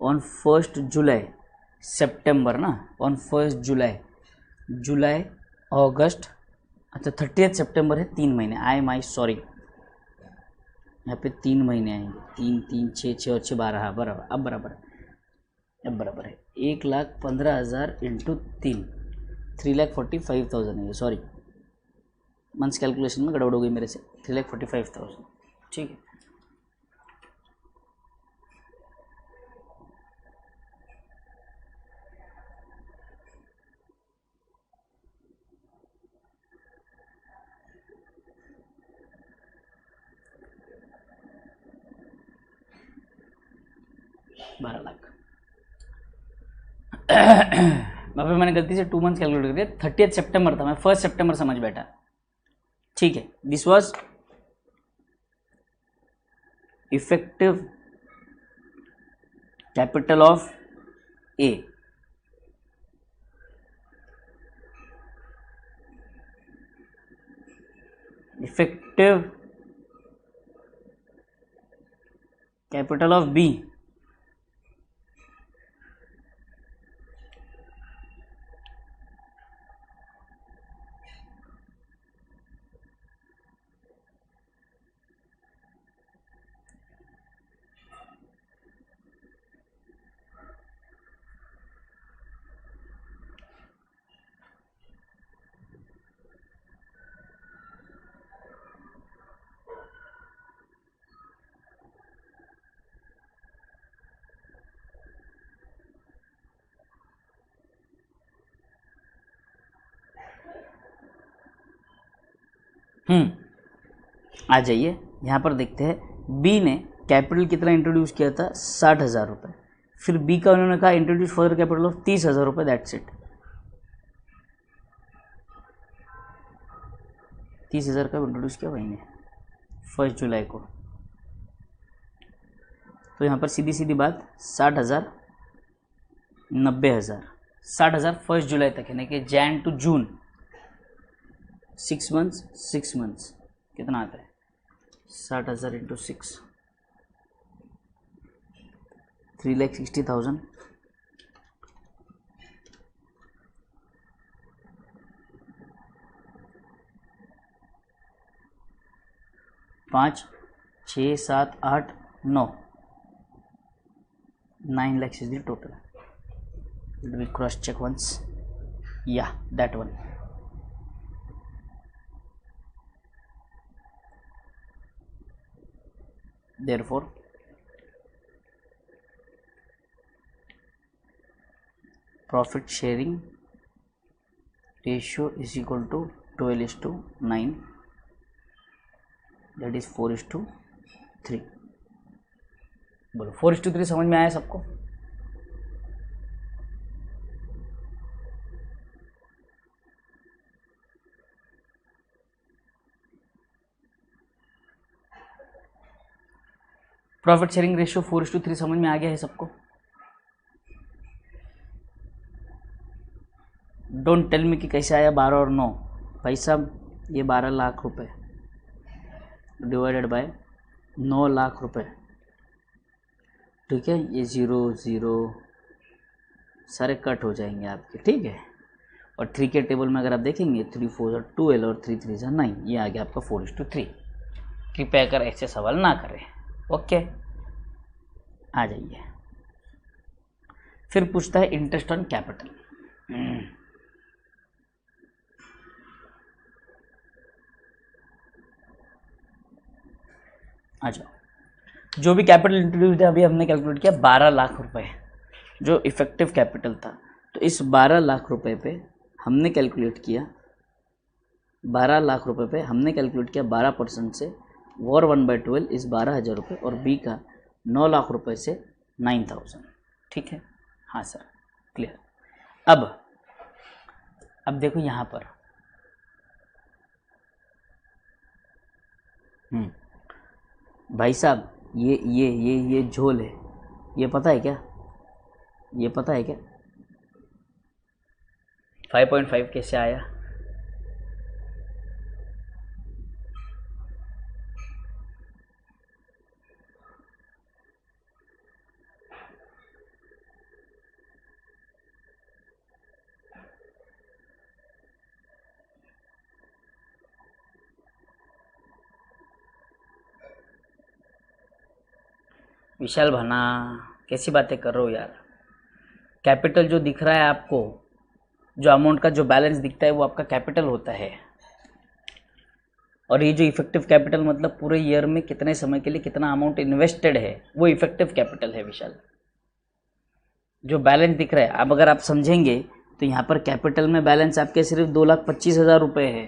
ऑन 1 जुलाई, सितंबर ना, ऑन 1 जुलाई, जुलाई, अगस्त, अच्छा 30 सितंबर है, 3 महीने। आई माई सॉरी, यहाँ पे 3 महीने आएंगे। 3, 3, 6, 6 और 6, 12। हाँ बराबर, अब बराबर है, अब बराबर है। 1,15,000 इंटू 3, 3,45,000 है ये। सॉरी, मंथ्स कैलकुलेशन में गड़बड़ हो गई मेरे से। 3,45,000। ठीक है, $12 लाख। अभी मैंने गलती से 2 मंथ्स कैलकुलेट कर दिया। 30 सितंबर था, मैं 1 सितंबर समझ बैठा। ठीक है, this was effective capital of A. Effective capital of B. आ जाइए, यहाँ पर देखते हैं बी ने कैपिटल कितना इंट्रोड्यूस किया था? 60,000 रुपये। फिर बी का उन्होंने कहा इंट्रोड्यूस फर्दर कैपिटल ऑफ 30,000 रुपये, दैट्स इट। 30,000 का इंट्रोड्यूस किया भाई ने 1 जुलाई को। तो यहाँ पर सीधी सीधी बात 60,000, 90,000, 60,000 1 जुलाई तक, यानी कि जैन टू जून 6 मंथ्स कितना आता है? 60,000 into 6, 3,60,000। 5, 6, 7, 8, 9, 9 lakhs is the total. Let me cross check once. Yeah, that one. Therefore, profit sharing ratio is equal to 12:9, that is 4:3। बोलो 4:3 समझ में आया सबको? प्रॉफिट शेयरिंग रेशियो 4:3 समझ में आ गया है सबको? डोंट टेल मी कि कैसे आया 12 और 9। भाई साहब ये 12 लाख रुपए डिवाइडेड बाय 9 लाख रुपए, ठीक है, ये 0 0 सारे कट हो जाएंगे आपके, ठीक है। और 3 के टेबल में अगर आप देखेंगे 3 4 12 और 3 3 9, ये आ गया आपका 4:3। कृपया कर ऐसे सवाल ना करें, ओके। आ जाइए, फिर पूछता है इंटरेस्ट ऑन कैपिटल। आ जाओ, जो भी कैपिटल इंट्रोड्यूस है अभी हमने कैलकुलेट किया 12 लाख रुपए जो इफेक्टिव कैपिटल था। तो इस 12 लाख रुपए पे हमने कैलकुलेट किया 12 लाख रुपए पे हमने कैलकुलेट किया 12% से वॉर 1/12 इस 12,000 रुपये, और बी का 9 लाख रुपए से 9,000, ठीक है। हाँ सर, क्लियर। अब देखो यहाँ पर भाई साहब ये झोल है, ये पता है क्या? ये पता है क्या 5.5 कैसे आया? विशाल भाना, कैसी बातें कर रहे हो यार? कैपिटल जो दिख रहा है आपको, जो अमाउंट का जो बैलेंस दिखता है वो आपका कैपिटल होता है, और ये जो इफेक्टिव कैपिटल मतलब पूरे ईयर में कितने समय के लिए कितना अमाउंट इन्वेस्टेड है वो इफेक्टिव कैपिटल है विशाल। जो बैलेंस दिख रहा है, अब अगर आप समझेंगे तो यहाँ पर कैपिटल में बैलेंस आपके सिर्फ 2,25,000 रुपये है,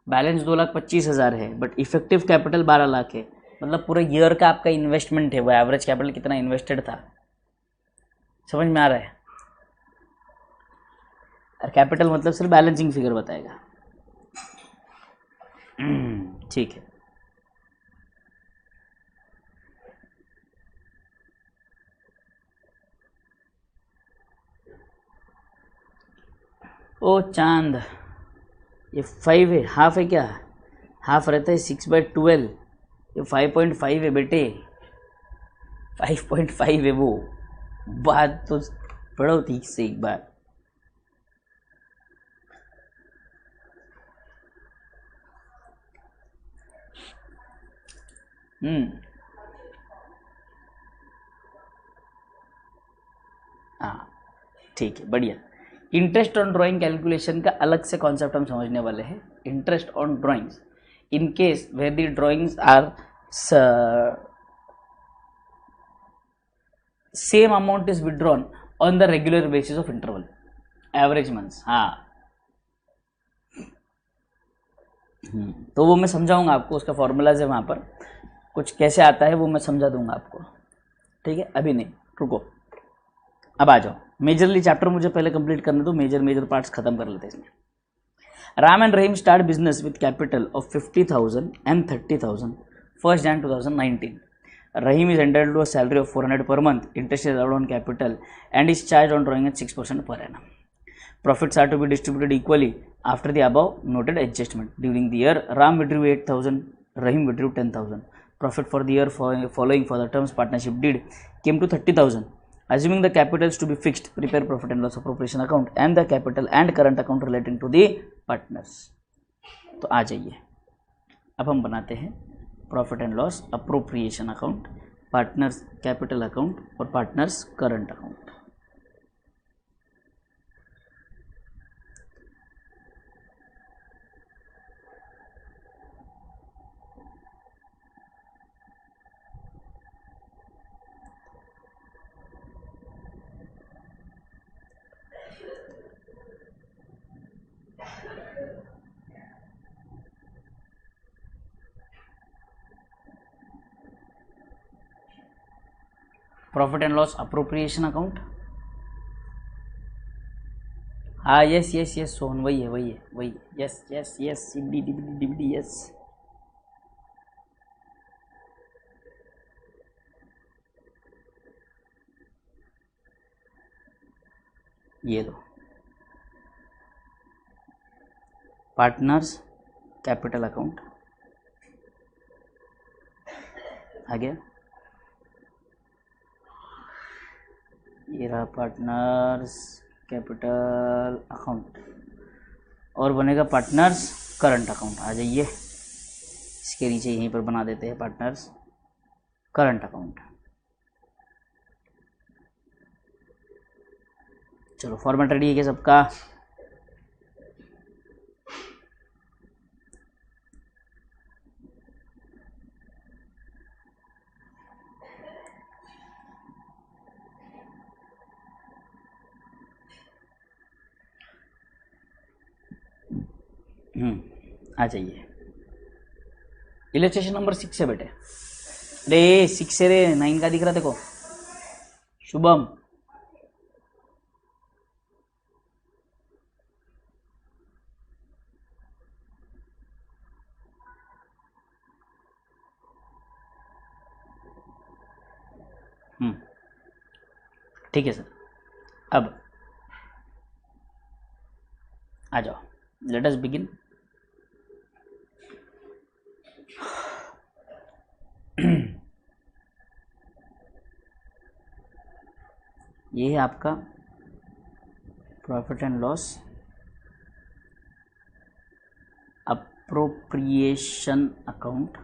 बैलेंस 2,25,000 है, बट इफेक्टिव कैपिटल 12 लाख है। मतलब पूरे ईयर का आपका इन्वेस्टमेंट है, वो एवरेज कैपिटल कितना इन्वेस्टेड था, समझ में आ रहा है? और कैपिटल मतलब सिर्फ बैलेंसिंग फिगर बताएगा, ठीक है। ओ चांद, ये 5 है, हाफ है क्या? हाफ रहता है 6/12, ये 5.5 है बेटे, 5.5 है वो। बात तो पढ़ो ठीक से एक बार। हाँ ठीक है, बढ़िया। इंटरेस्ट ऑन ड्राइंग कैलकुलेशन का अलग से कॉन्सेप्ट हम समझने वाले हैं। Interest on drawings in case where the drawings are same amount is withdrawn on the regular basis of interval average months. हाँ तो वो मैं समझाऊंगा आपको, उसका फॉर्मूलाज है वहाँ पर, कुछ कैसे आता है वो मैं समझा दूंगा आपको, ठीक है। अभी नहीं, रुको। अब आ जाओ, मेजरली चैप्टर मुझे पहले कंप्लीट करने दो, मेजर पार्ट्स खत्म कर लेते हैं इसमें। Ram and Rahim start business with capital of 50,000 and 30,000 1st Jan 2019. Rahim is entitled to a salary of 400 per month. Interest is allowed on capital and is charged on drawing at 6% per annum. Profits are to be distributed equally after the above noted adjustment. During the year, Ram withdrew 8,000, Rahim withdrew 10,000. Profit for the year following for the terms partnership deed came to 30,000. Assuming the capitals to be fixed, prepare profit and loss appropriation account and the capital and current account relating to the partners. तो आ जाइए, अब हम बनाते हैं profit and loss appropriation account, partners capital account और partners current account. Profit and loss appropriation account, हाँ yes yes yes Sohan, वही है यस यस यस डिबडी यस। ये लो पार्टनर्स कैपिटल अकाउंट आ गया, ये रहा पार्टनर्स कैपिटल अकाउंट और बनेगा पार्टनर्स करंट अकाउंट। आ जाइए, इसके नीचे यहीं पर बना देते हैं पार्टनर्स करंट अकाउंट। चलो फॉर्मेट रेडी है क्या सबका? आ जाइए, इलस्ट्रेशन नंबर 6 है बेटे। रे 6 है रे, 9 का दिख रहा देखो शुभम। ठीक है सर, अब आ जाओ, लेट अस बिगिन। ये है आपका profit and loss appropriation account.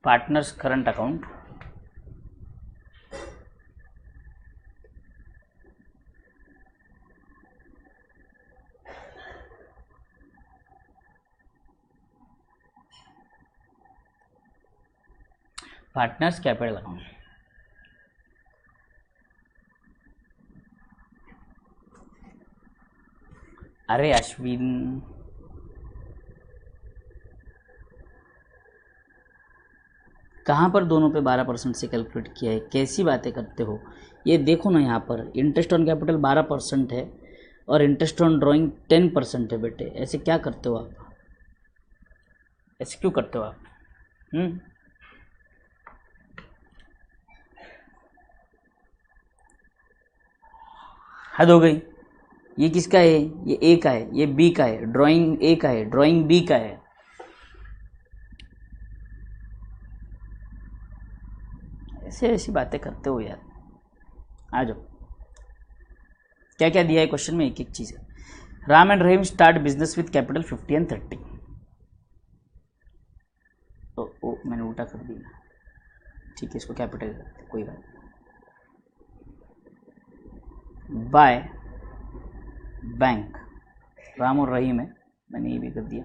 Partners current account, partners capital account. अरे अश्विन, कहाँ पर दोनों पे 12% से कैलकुलेट किया है? कैसी बातें करते हो? ये देखो ना, यहाँ पर इंटरेस्ट ऑन कैपिटल 12% है और इंटरेस्ट ऑन ड्राइंग 10% है बेटे। ऐसे क्या करते हो आप? ऐसे क्यों करते हो आप? हद हो गई। ये किसका है? ये ए का है, ये बी का है, ड्राइंग ए का है, ड्राइंग बी का है। ऐसे ऐसी बातें करते हो यार। आ जाओ, क्या क्या दिया है क्वेश्चन में, एक एक चीज़ है। Ram and Rahim start business with capital 50 and 30। तो मैंने उल्टा कर दिया, ठीक है, इसको कैपिटल करते, कोई बात नहीं। बाय बैंक, राम और रहीम है, मैंने ये भी कर दिया।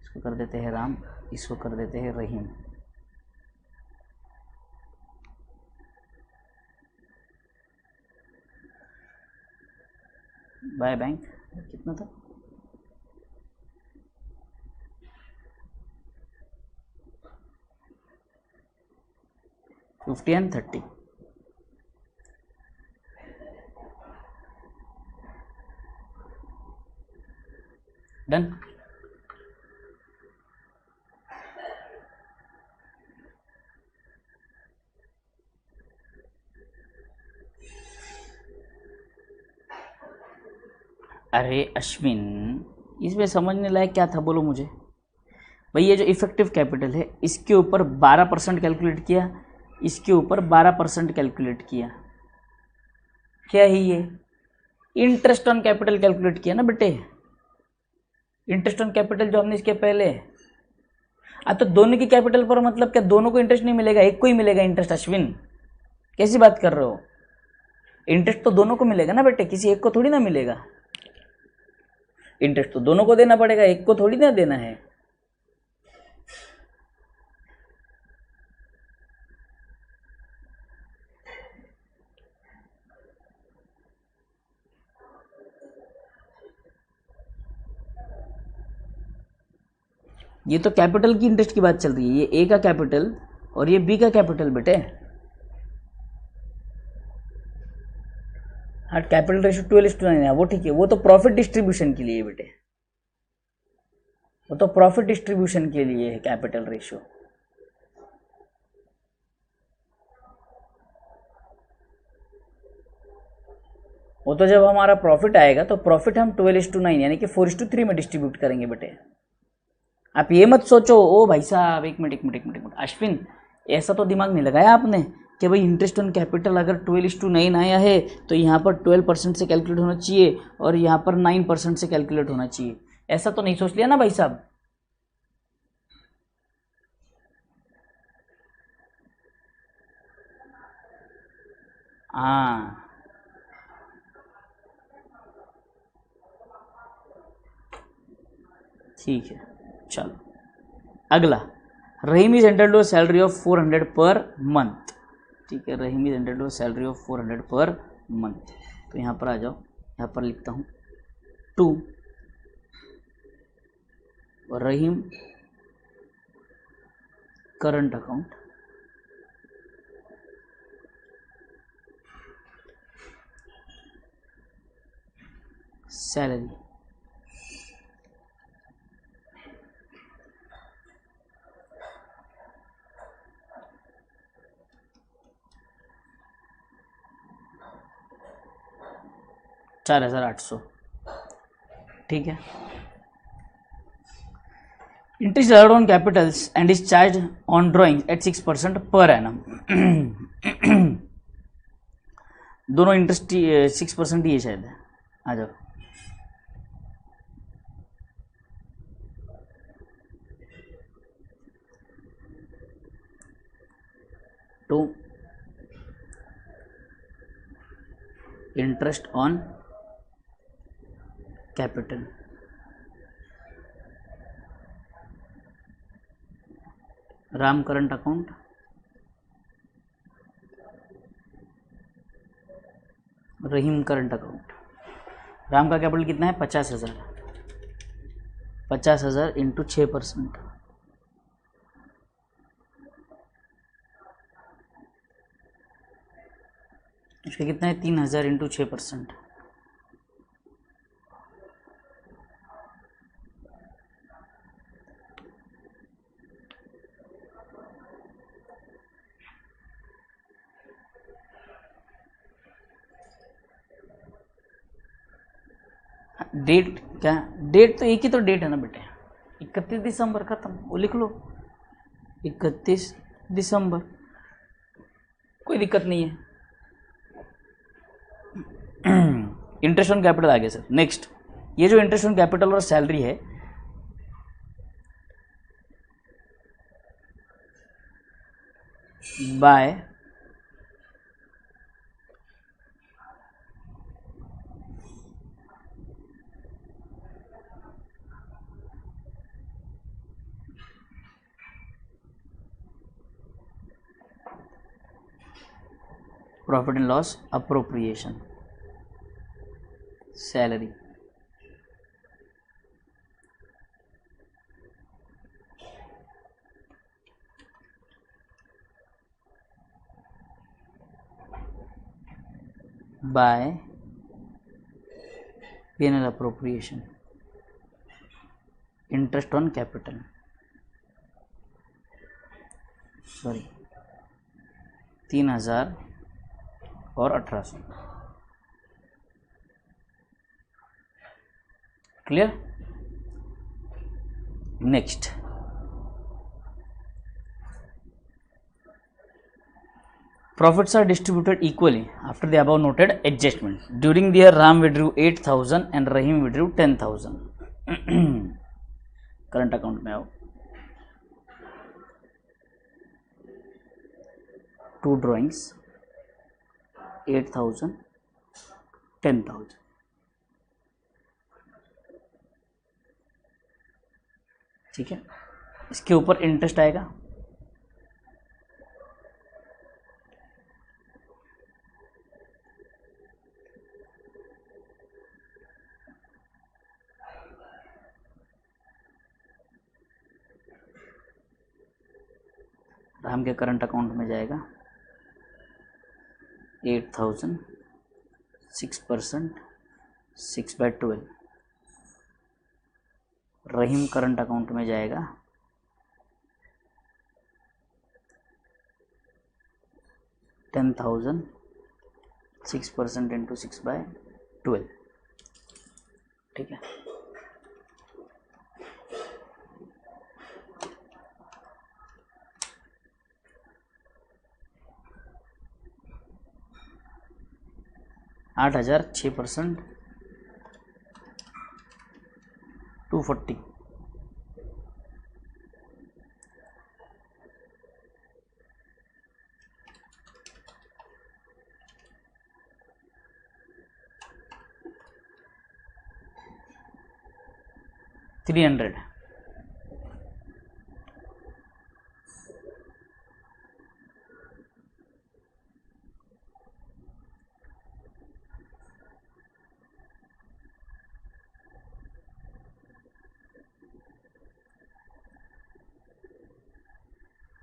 इसको कर देते हैं राम, इसको कर देते हैं रहीम। बाय बैंक कितना था, 50 and 30। डन। अरे अश्विन, इसमें समझने लायक क्या था बोलो मुझे। भाई ये जो इफेक्टिव कैपिटल है इसके ऊपर 12% कैलकुलेट किया, इसके ऊपर 12% कैलकुलेट किया, क्या है ये, इंटरेस्ट ऑन कैपिटल कैलकुलेट किया ना बेटे, इंटरेस्ट ऑन कैपिटल जो हमने इसके पहले। अब तो दोनों की कैपिटल पर मतलब क्या दोनों को इंटरेस्ट नहीं मिलेगा, एक को ही मिलेगा इंटरेस्ट। अश्विन कैसी बात कर रहे हो, इंटरेस्ट तो दोनों को मिलेगा ना बेटे, किसी एक को थोड़ी ना मिलेगा। इंटरेस्ट तो दोनों को देना पड़ेगा, एक को थोड़ी ना देना है। ये तो कैपिटल की इंटरेस्ट की बात चल रही है, ये ए का कैपिटल और ये बी का कैपिटल बेटे। हाँ कैपिटल रेशियो 12:9 है, वो ठीक है, वो तो प्रॉफिट डिस्ट्रीब्यूशन के लिए बेटे, वो तो प्रॉफिट डिस्ट्रीब्यूशन के लिए है कैपिटल रेशियो। वो तो जब हमारा प्रॉफिट आएगा तो प्रॉफिट हम 12:9 यानी कि 4:3 में डिस्ट्रीब्यूट करेंगे बेटे। आप ये मत सोचो ओ भाई साहब, एक मिनट अश्विन, ऐसा तो दिमाग नहीं लगाया आपने कि भाई इंटरेस्ट ऑन कैपिटल अगर 12:9 आया है तो यहाँ पर 12% से कैलकुलेट होना चाहिए और यहाँ पर 9% से कैलकुलेट होना चाहिए, ऐसा तो नहीं सोच लिया ना भाई साहब। हाँ ठीक है, चलो अगला, Rahim is entered to salary of 400 per month. ठीक है, Rahim is entered to salary of 400 per month. तो यहाँ पर आ जाओ, यहाँ पर लिखता हूँ to Rahim current account salary $4,800। ठीक है, interest allowed on capitals and is charge on drawing at 6% per annum. दोनों इंटरेस्ट 6% ही है शायद, आ जाओ। To interest on capital, Ram current account, Rahim current account. राम का कैपिटल कितना है 50,000, 50,000 इंटू 6%, इसका कितना है 3,000 इंटू 6%। डेट क्या, डेट तो एक ही तो डेट है ना बेटे, 31 दिसंबर खत्म, वो लिख लो 31 दिसंबर, कोई दिक्कत नहीं है। इंटरेस्ट ऑन कैपिटल आ गया सर। नेक्स्ट, ये जो इंटरेस्ट ऑन कैपिटल और सैलरी है, by profit and loss appropriation, salary, by P&L appropriation, interest on capital, sorry 3000 और 1800, clear. Next, profits are distributed equally after the above noted adjustment. During the year, Ram withdrew 8,000 and Rahim withdrew 10,000. Current account में आओ, to drawings 8,000 10,000, ठीक है। इसके ऊपर interest आएगा, राम के current account में जाएगा 8,000, 6%, 6/12। रहीम करंट अकाउंट में जाएगा 10,000, 6% इंटू 6/12, ठीक है। आठ हजार 6%, 240, $300,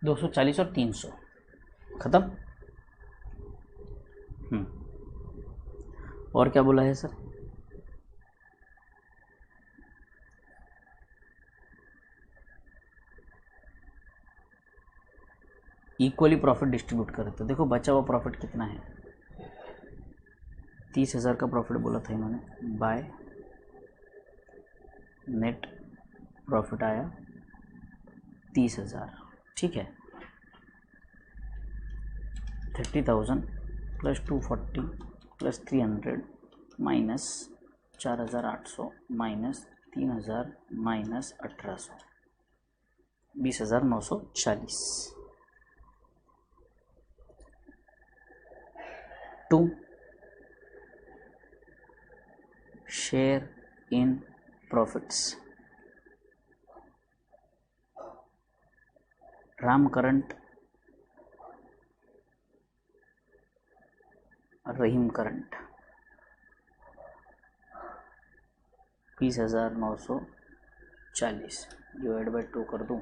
$240 और 300, खत्म। और क्या बोला है सर? इक्वली प्रॉफिट डिस्ट्रीब्यूट करें तो देखो बचा हुआ प्रॉफिट कितना है, 30,000 का प्रॉफिट बोला था इन्होंने, बाय नेट प्रॉफिट आया 30,000, ठीक है। 30,000 plus 240 plus 300 minus 4,800 minus 3,000 minus 1,800, 20,940। 2 share in profits, Ram current, Rahim current, 20,940 divide by 2 कर दूं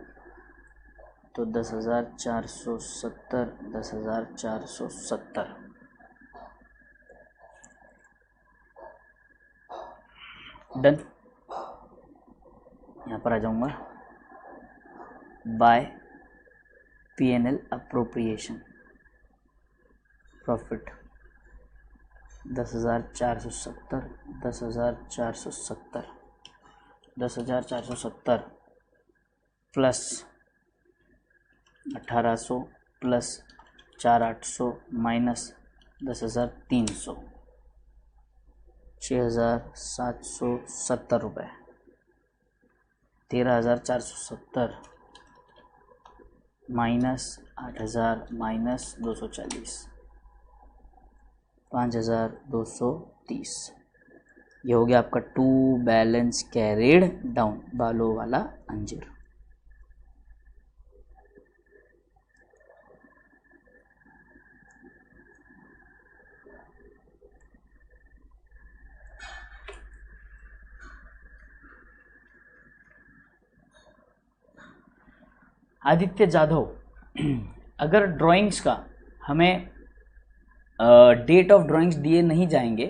तो 10,470, 10,470। डन। यहाँ पर आ जाऊंगा, by P&L appropriation, profit 10,470, 10,470, 10,470 plus 1,800 plus 4,800 minus 10,300, 6,770 रुपये, 13,470 माइनस 8,000 माइनस 240, 5,230। ये हो गया आपका टू बैलेंस कैरिड डाउन, बालों वाला अंजीर। आदित्य जाधव, अगर ड्राइंग्स का हमें डेट ऑफ ड्राइंग्स दिए नहीं जाएंगे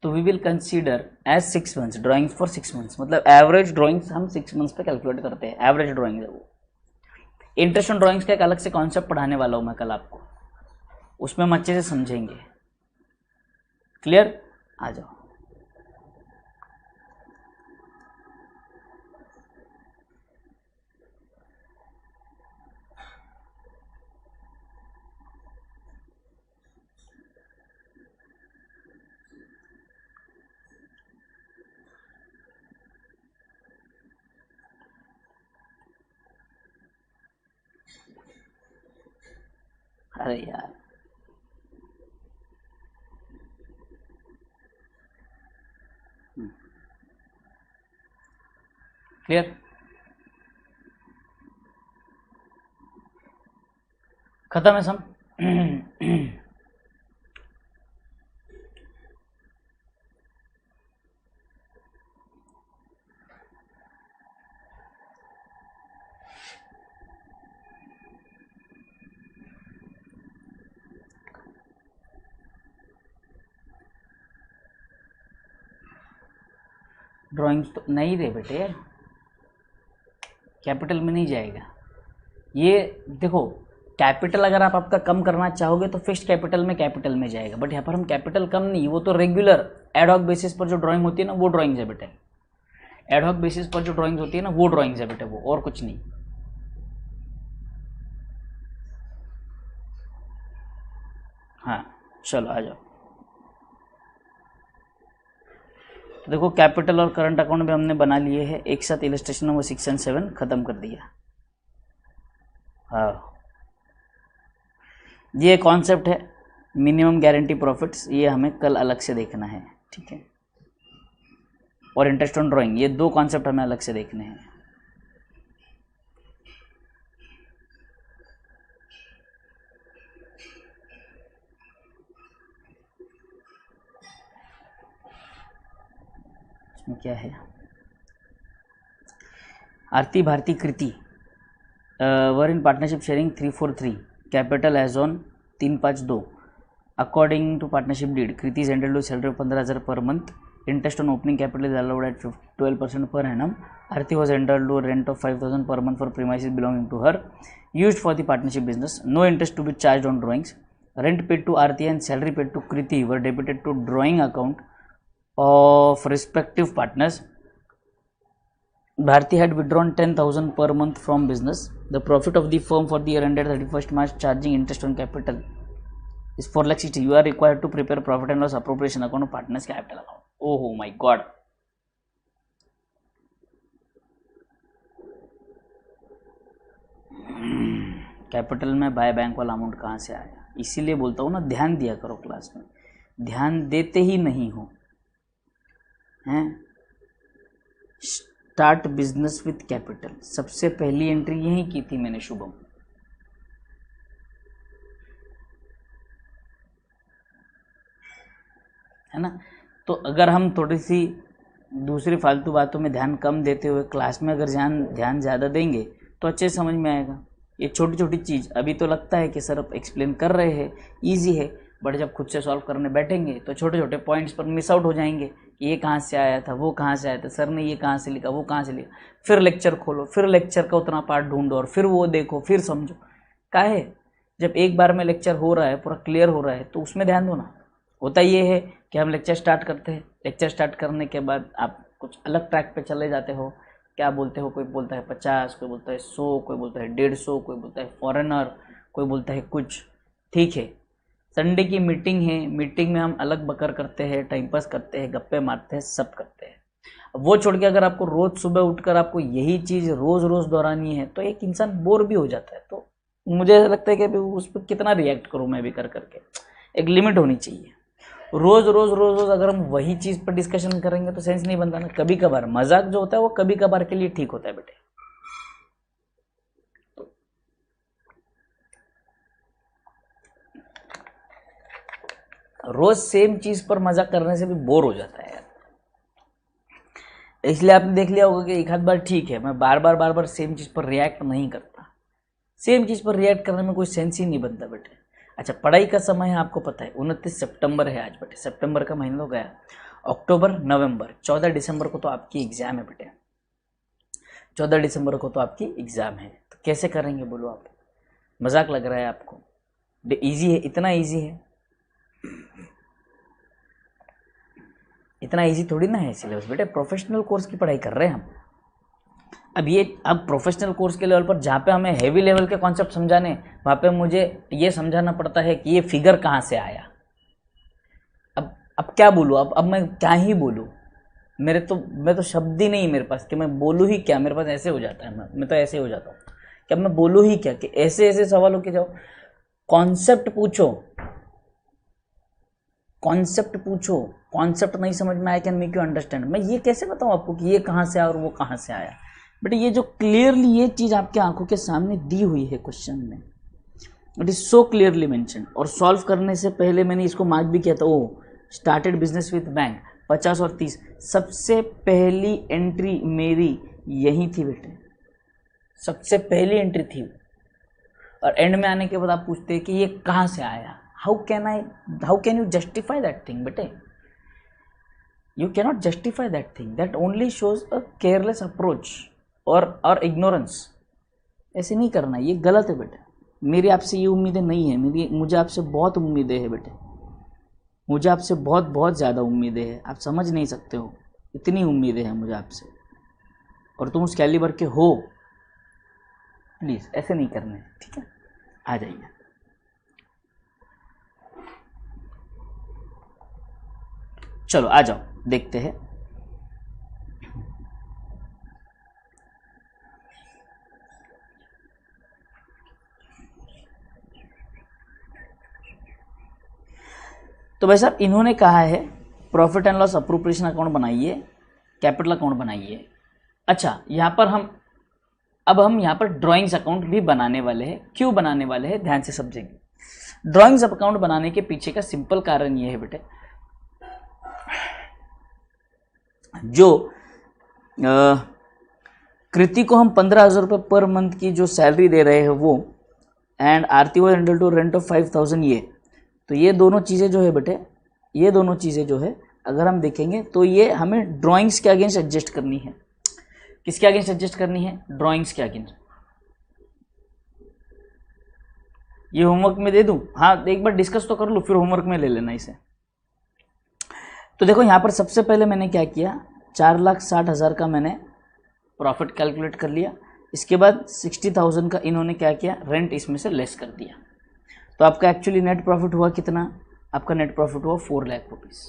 तो we will consider as 6 months, drawings for 6 months, मतलब एवरेज ड्राइंग्स हम 6 मंथ्स पे कैलकुलेट करते हैं, एवरेज ड्राइंग है वो। इंटरेस्ट ऑन ड्राइंग्स का एक अलग से कॉन्सेप्ट पढ़ाने वाला हूँ मैं कल आपको, उसमें हम अच्छे से समझेंगे। क्लियर? आ जाओ। अरे यार क्लियर? खत्म है सब? ड्राइंग्स तो नहीं दे बेटे, कैपिटल में नहीं जाएगा ये। देखो कैपिटल अगर आप आपका कम करना चाहोगे तो फिक्स्ड कैपिटल में जाएगा, बट यहाँ पर हम कैपिटल कम नहीं, वो तो रेगुलर एडहॉक बेसिस पर जो ड्राइंग होती है ना वो ड्राइंग्स है बेटे, एडहॉक बेसिस पर जो ड्राइंग्स होती है ना वो ड्राइंग्स है बेटे, वो और कुछ नहीं। हाँ चलो आ जाओ। तो देखो कैपिटल और करंट अकाउंट भी हमने बना लिए हैं एक साथ, इलस्ट्रेशन नंबर 6 और 7 खत्म कर दिया। हाँ ये कॉन्सेप्ट है मिनिमम गारंटी प्रॉफिट्स, ये हमें कल अलग से देखना है, ठीक है। और इंटरेस्ट ऑन ड्राइंग, ये दो कॉन्सेप्ट हमें अलग से देखने हैं। इसमें क्या है? Aarti Bharti Kriti were in partnership sharing 343 capital as on 3/5/2 according to partnership deed. Kriti is entitled to salary of 15,000 per month. Interest on opening capital is allowed at 12% per annum. Arti was entitled to a rent of 5,000 per month for premises belonging to her, used for the partnership business. No interest to be charged on drawings. Rent paid to Arti and salary paid to Kriti were debited to drawing account of respective partners. Bharti had withdrawn 10,000 per month from business. The profit of the firm for the year ended 31st March charging interest on capital is 4,60,000. You are required to prepare profit and loss appropriation account of partners capital account. Oh my god. Capital में by bank वाला amount कहाँ से आया? इसीलिए बोलता हूँ ना ध्यान दिया करो क्लास में, ध्यान देते ही नहीं हो हैं। स्टार्ट बिजनेस विथ कैपिटल, सबसे पहली एंट्री यही की थी मैंने शुभम, है ना। तो अगर हम थोड़ी सी दूसरी फालतू बातों में ध्यान कम देते हुए क्लास में अगर ध्यान ज़्यादा देंगे तो अच्छे समझ में आएगा। ये छोटी छोटी चीज़ अभी तो लगता है कि सर अब एक्सप्लेन कर रहे हैं, इजी है, बट जब खुद से सॉल्व करने बैठेंगे तो छोटे छोटे पॉइंट्स पर मिस आउट हो जाएंगे कि ये कहाँ से आया था, वो कहाँ से आया था, सर ने ये कहाँ से लिखा, वो कहाँ से लिखा। फिर लेक्चर खोलो, फिर लेक्चर का उतना पार्ट ढूंढो और फिर वो देखो, फिर समझो। काहे? जब एक बार में लेक्चर हो रहा है, पूरा क्लियर हो रहा है, तो उसमें ध्यान दो ना। होता ये है कि हम लेक्चर स्टार्ट करते हैं, लेक्चर स्टार्ट करने के बाद आप कुछ अलग ट्रैक पे चले जाते हो। क्या बोलते हो? कोई बोलता है 50, कोई बोलता है 100, कोई बोलता है 150, कोई बोलता है फॉरेनर, कोई बोलता है कुछ। ठीक है, संडे की मीटिंग है, मीटिंग में हम अलग बकर करते हैं, टाइम पास करते हैं, गप्पे मारते हैं, सब करते हैं। वो छोड़ के अगर आपको रोज़ सुबह उठकर आपको यही चीज़ रोज़ रोज़ दोहरानी है तो एक इंसान बोर भी हो जाता है। तो मुझे ऐसा लगता है कि अभी उस पर कितना रिएक्ट करूँ मैं भी कर करके, एक लिमिट होनी चाहिए। रोज़ रोज़ रोज़ रोज़ अगर हम वही चीज़ पर डिस्कशन करेंगे तो सेंस नहीं बनता ना। कभी कभार मजाक जो होता है वो कभी कभार के लिए ठीक होता है बेटे। रोज सेम चीज पर मजाक करने से भी बोर हो जाता है यार। इसलिए आपने देख लिया होगा कि एक आध बार ठीक है, मैं बार बार सेम चीज पर रिएक्ट नहीं करता। सेम चीज़ पर रिएक्ट करने में कोई सेंस ही नहीं बनता बेटे। अच्छा, पढ़ाई का समय है आपको पता है, 29 सितंबर है आज बेटे, सितंबर का महीना तो गया, अक्टूबर, नवंबर, 14 दिसंबर को तो आपकी एग्जाम है बेटे, 14 दिसंबर को तो आपकी एग्जाम है। तो कैसे करेंगे बोलो आप? मजाक लग रहा है आपको? इजी है, इतना इजी है, इतना इजी थोड़ी ना है सिलेबस बेटे। प्रोफेशनल कोर्स की पढ़ाई कर रहे हैं हम। अब प्रोफेशनल कोर्स के लेवल पर जहाँ पे हमें हैवी लेवल के कॉन्सेप्ट समझाने, वहाँ पे मुझे ये समझाना पड़ता है कि ये फिगर कहाँ से आया। अब क्या बोलूँ, अब मैं क्या ही बोलूँ, मैं तो शब्द ही नहीं मेरे पास कि मैं बोलूँ ही क्या। मेरे पास ऐसे हो जाता है, मैं तो ऐसे हो जाता हूँ कि अब मैं बोलूँ ही क्या, कि ऐसे ऐसे सवालों के जाओ, कॉन्सेप्ट पूछो, कॉन्सेप्ट नहीं समझ में आया, कैन मेक यू अंडरस्टैंड। मैं ये कैसे बताऊँ आपको कि ये कहाँ से आया और वो कहाँ से आया? बट ये जो क्लियरली ये चीज़ आपके आंखों के सामने दी हुई है क्वेश्चन में, it is so clearly mention. और सॉल्व करने से पहले मैंने इसको मार्क भी किया था, ओ स्टार्टेड बिजनेस विद बैंक, 50 और 30, सबसे पहली एंट्री मेरी यही थी बेटे, सबसे पहली एंट्री थी। और एंड में आने के बाद आप पूछते हैं कि ये कहाँ से आया? How can you justify that thing बेटे? You cannot justify that thing, that only shows a careless approach और इग्नोरेंस। ऐसे नहीं करना, ये गलत है बेटे। मेरी आपसे ये उम्मीदें नहीं है, मुझे आपसे बहुत उम्मीदें हैं बेटे, मुझे आपसे बहुत बहुत ज़्यादा उम्मीदें हैं, आप समझ नहीं सकते हो, इतनी उम्मीदें हैं मुझे आपसे, और तुम उस कैलिबर के हो। प्लीज़ ऐसे नहीं करना है, ठीक है? आ जाइए। चलो आ जाओ, देखते हैं। तो भाई साहब इन्होंने कहा है profit and loss appropriation account बनाइए, कैपिटल अकाउंट बनाइए। अच्छा, यहाँ पर हम यहाँ पर ड्राइंग्स अकाउंट भी बनाने वाले हैं। क्यों बनाने वाले हैं, ध्यान से समझेंगे। ड्राइंग्स अकाउंट बनाने के पीछे का सिंपल कारण ये है बेटे, जो कृति को हम 15,000 रुपये पर मंथ की जो सैलरी दे रहे हैं वो, and Aarti was entitled to rent of 5,000, ये तो ये दोनों चीज़ें जो है बेटे, ये दोनों चीज़ें जो है अगर हम देखेंगे तो ये हमें ड्राइंग्स के अगेंस्ट एडजस्ट करनी है। किसके अगेंस्ट एडजस्ट करनी है? ड्राइंग्स के अगेंस्ट। ये होमवर्क में दे दूं? हाँ, एक बार डिस्कस तो कर लो, फिर होमवर्क में ले लेना इसे। तो देखो यहाँ पर सबसे पहले मैंने क्या किया, 4,60,000 का मैंने प्रॉफिट कैलकुलेट कर लिया। इसके बाद 60,000 का इन्होंने क्या किया, रेंट इसमें से लेस कर दिया। तो आपका एक्चुअली नेट प्रॉफिट हुआ कितना? आपका नेट प्रॉफिट हुआ 4 लाख रुपीज़।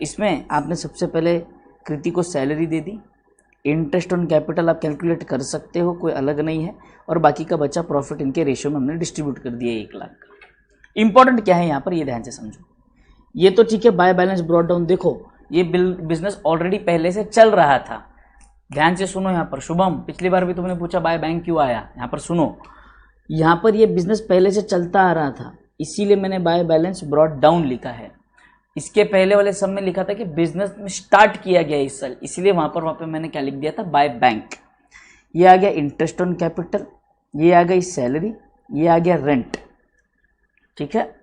इसमें आपने सबसे पहले कृति को salary they the, interest on capital आप कैलकुलेट कर सकते हो, कोई अलग नहीं है, और बाकी का बचा प्रॉफिट इनके रेशियो में हमने डिस्ट्रीब्यूट कर दिया 1 लाख का। इंपॉर्टेंट क्या है यहाँ पर, ये ध्यान से समझो। ये तो ठीक है, बाय बैलेंस ब्रॉट डाउन, देखो ये बिजनेस ऑलरेडी पहले से चल रहा था। ध्यान से सुनो यहाँ पर शुभम, पिछली बार भी तुमने पूछा बाय बैंक क्यों आया, यहाँ पर सुनो। यहाँ पर ये बिजनेस पहले से चलता आ रहा था, इसीलिए मैंने बाय बैलेंस ब्रॉट डाउन लिखा है। इसके पहले वाले सब में लिखा था कि बिजनेस में स्टार्ट किया गया इस साल, इसलिए वहाँ पर मैंने क्या लिख दिया था, बाय बैंक। ये आ गया इंटरेस्ट ऑन कैपिटल, ये आ गई सैलरी, ये आ गया रेंट, ठीक है,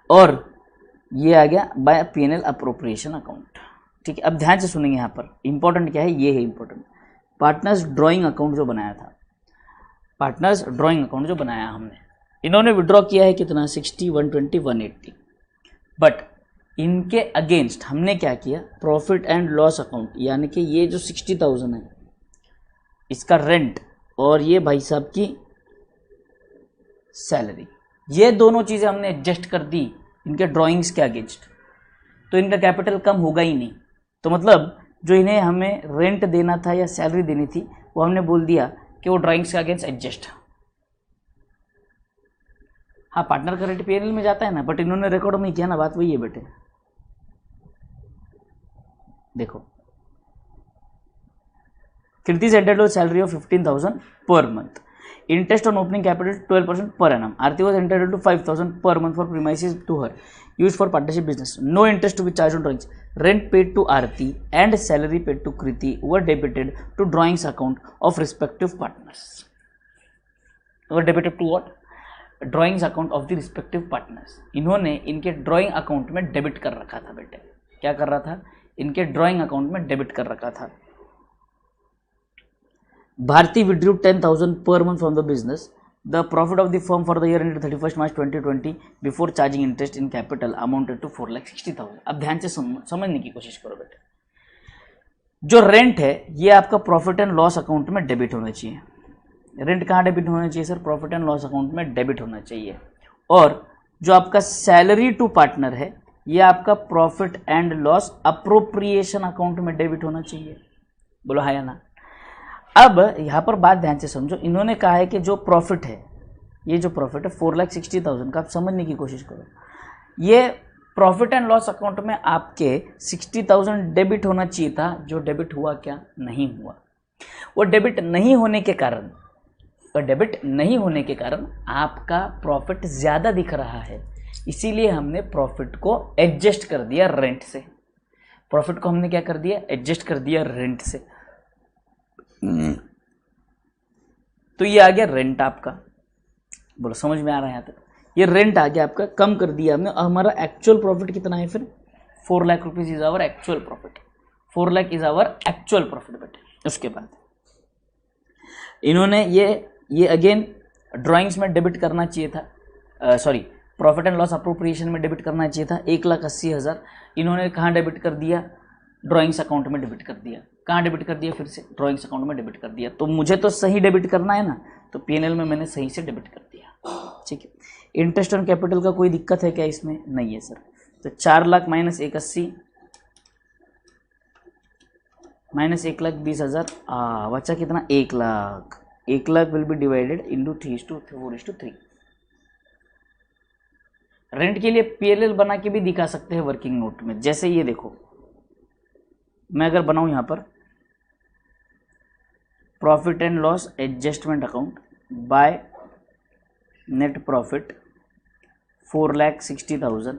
और ये आ गया बाय P&L अप्रोप्रिएशन अकाउंट, ठीक है। अब ध्यान से सुनेंगे, यहाँ पर इंपॉर्टेंट क्या है, ये है इंपॉर्टेंट। पार्टनर्स ड्राइंग अकाउंट जो बनाया था, पार्टनर्स ड्राइंग अकाउंट जो बनाया हमने, इन्होंने विड्रॉ किया है कितना, 60, 120, 180। बट इनके अगेंस्ट हमने क्या किया, प्रॉफिट एंड लॉस अकाउंट, यानी कि ये जो 60,000 है इसका रेंट, और ये भाई साहब की सैलरी, ये दोनों चीज़ें हमने एडजस्ट कर दी इनके ड्राइंग्स के अगेंस्ट। तो इनका कैपिटल कम होगा ही नहीं। तो मतलब जो इन्हें हमें रेंट देना था या सैलरी देनी थी, वो हमने बोल दिया कि वो ड्राइंग्स के अगेंस्ट एडजस्ट। हाँ, पार्टनर का रेट P&L में जाता है ना, बट इन्होंने रिकॉर्ड नहीं किया ना, बात वही है बेटे। देखो, कृति एंटेड salary of 15,000 per month, interest on opening capital 12% per annum. Aarti was entitled to 5,000 per month for premises to her used for partnership business. No interest to be charged on drawings. Rent paid to Aarti and salary paid to Kriti were debited to drawings account of respective partners. Were debited to what, drawings account of the respective partners. इन्होंने इनके drawing account में debit कर रखा था बेटे, क्या कर रहा था, इनके ड्राइंग अकाउंट में डेबिट कर रखा था। Bharti withdrew 10,000 per month from the business. The profit of the firm for the year ended 31st March 2020 before charging interest in capital amounted to 4,60,000। अब ध्यान से समझने की कोशिश करो बेटे, जो रेंट है ये आपका प्रॉफिट एंड लॉस अकाउंट में डेबिट होना चाहिए। रेंट कहाँ डेबिट होना चाहिए sir, profit and loss account में डेबिट होना चाहिए। और जो आपका सैलरी टू पार्टनर है ये आपका profit and loss appropriation account में डेबिट होना चाहिए। बोलो हाँ या ना। अब यहाँ पर बात ध्यान से समझो, इन्होंने कहा है कि जो प्रॉफिट है, ये जो प्रॉफिट है 4,60,000 का, आप समझने की कोशिश करो। ये प्रॉफिट एंड लॉस अकाउंट में आपके 60,000 डेबिट होना चाहिए था, जो डेबिट हुआ क्या, नहीं हुआ। वो डेबिट नहीं होने के कारण, आपका प्रॉफिट ज़्यादा दिख रहा है, इसीलिए हमने प्रॉफिट को एडजस्ट कर दिया रेंट से। प्रॉफिट को हमने क्या कर दिया, एडजस्ट कर दिया रेंट से। तो ये आ गया रेंट आपका। बोलो समझ में आ रहा है यहाँ तक, ये रेंट आ गया आपका, कम कर दिया हमने। हमारा एक्चुअल प्रॉफिट कितना है फिर, 4 lakh rupees is our actual profit, 4 lakh is our actual profit बेटे। उसके बाद इन्होंने ये अगेन ड्राइंग्स में डेबिट करना चाहिए था, sorry profit and loss appropriation में डेबिट करना चाहिए था 1,80,000। इन्होंने कहाँ डेबिट कर दिया, ड्राइंग्स अकाउंट में डेबिट कर दिया। कहाँ डेबिट कर दिया, फिर से ड्राइंग्स अकाउंट में डेबिट कर दिया। तो मुझे तो सही डेबिट करना है ना, तो पीएनएल में मैंने सही से डेबिट कर दिया। ठीक है, इंटरेस्ट ऑन कैपिटल का कोई दिक्कत है क्या इसमें, नहीं है सर। तो 4 लाख माइनस 1,80 माइनस 1,20,000 बचा कितना, 1 lakh. 1 lakh will be divided into 3:4:3। Rent के लिए पीएलएल बना के भी दिखा सकते हैं वर्किंग नोट में। जैसे ये देखो, मैं अगर बनाऊं यहाँ पर profit and loss adjustment account by net profit 4,60,000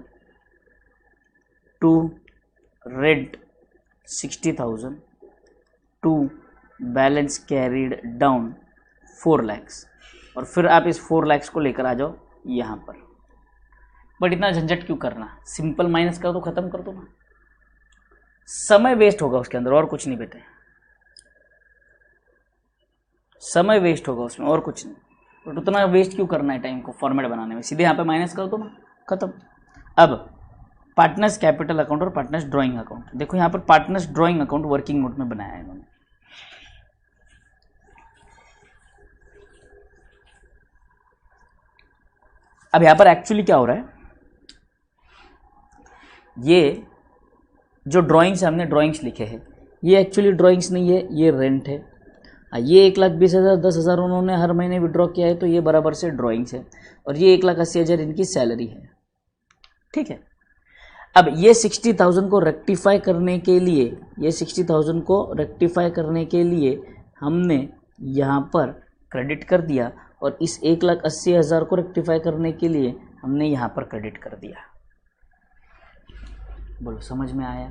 to rent 60,000 to balance carried down 4 lakh, और फिर आप इस 4 लाख को लेकर आ जाओ यहाँ पर। बट इतना झंझट क्यों करना, सिंपल माइनस कर दो, खत्म कर दो ना। समय वेस्ट होगा उसके अंदर, और कुछ नहीं बेटे, समय वेस्ट होगा उसमें, और कुछ नहीं। बट उतना वेस्ट क्यों करना है टाइम को फॉर्मेट बनाने में, सीधे यहाँ पे माइनस कर दो ना, खत्म। अब पार्टनर्स कैपिटल अकाउंट और पार्टनर्स ड्राइंग अकाउंट, देखो यहाँ पर partners drawing account working note में बनाया है इन्होंने। अब यहाँ पर एक्चुअली क्या हो रहा है, ये जो ड्राइंग्स हमने ड्राइंग्स लिखे हैं ये एक्चुअली ड्राइंग्स नहीं है, ये रेंट है। ये 1,20,000 10,000 उन्होंने हर महीने विड्रॉ किया है, तो ये बराबर से ड्राइंग्स है। और ये 1,80,000 इनकी सैलरी है। ठीक है, अब ये 60,000 को रेक्टिफाई करने के लिए, ये 60,000 को रेक्टिफाई करने के लिए हमने यहाँ पर क्रेडिट कर दिया, और इस 1,80,000 को रेक्टिफाई करने के लिए हमने यहाँ पर क्रेडिट कर दिया। बोलो समझ में आया,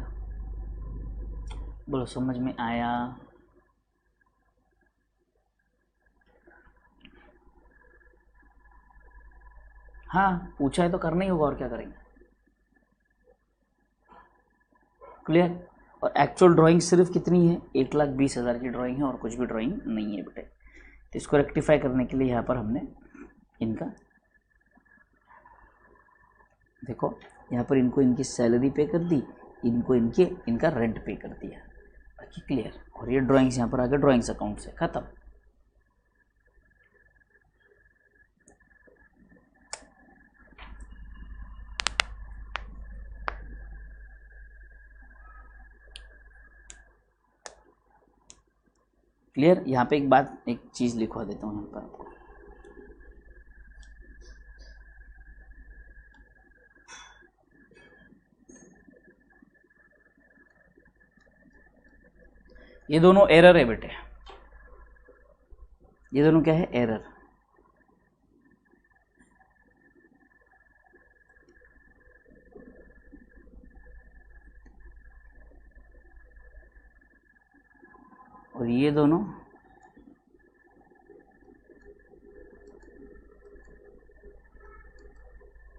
बोलो समझ में आया। हाँ पूछा है तो करना ही होगा, और क्या करेंगे। क्लियर। और एक्चुअल ड्राइंग सिर्फ कितनी है, 1,20,000 की ड्राइंग है, और कुछ भी ड्राइंग नहीं है बेटे। तो इसको रेक्टिफाई करने के लिए यहाँ पर हमने इनका, देखो यहाँ पर इनको इनकी सैलरी पे कर दी, इनको इनका रेंट पे कर दिया, बाकी क्लियर। और ये ड्राइंग्स यहाँ पर आ गए ड्राइंग्स अकाउंट से, खत्म। क्लियर। यहाँ पे एक चीज़ लिखवा देता हूँ यहाँ पर आपको। ये दोनों एरर है बेटे, ये दोनों क्या है, एरर। और ये दोनों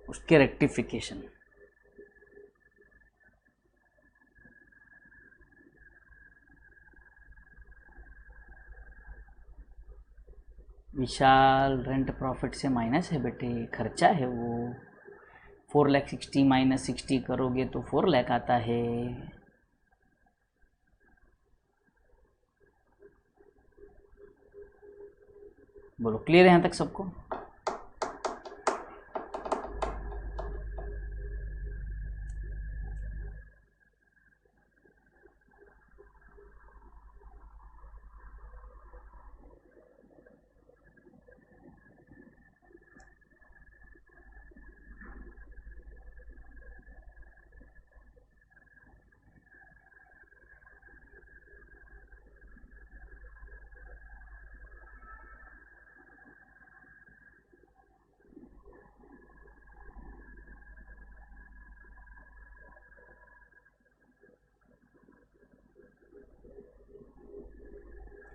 उसके रेक्टिफिकेशन। विशाल रेंट प्रॉफिट से माइनस है बेटे, खर्चा है वो। 4,60,000 माइनस 60 करोगे तो 4 लाख आता है। बोलो क्लियर है यहाँ तक सबको?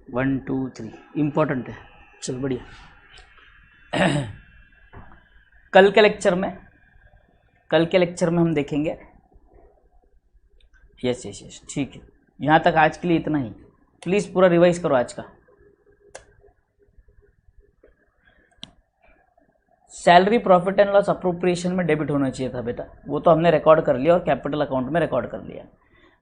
वन टू थ्री इम्पोर्टेंट है। चल बढ़िया। कल के लेक्चर में हम देखेंगे। यस यस यस ठीक है, यहाँ तक आज के लिए इतना ही। प्लीज़ पूरा रिवाइज करो आज का। Salary profit and loss appropriation में डेबिट होना चाहिए था बेटा, वो तो हमने रिकॉर्ड कर लिया और कैपिटल अकाउंट में रिकॉर्ड कर लिया।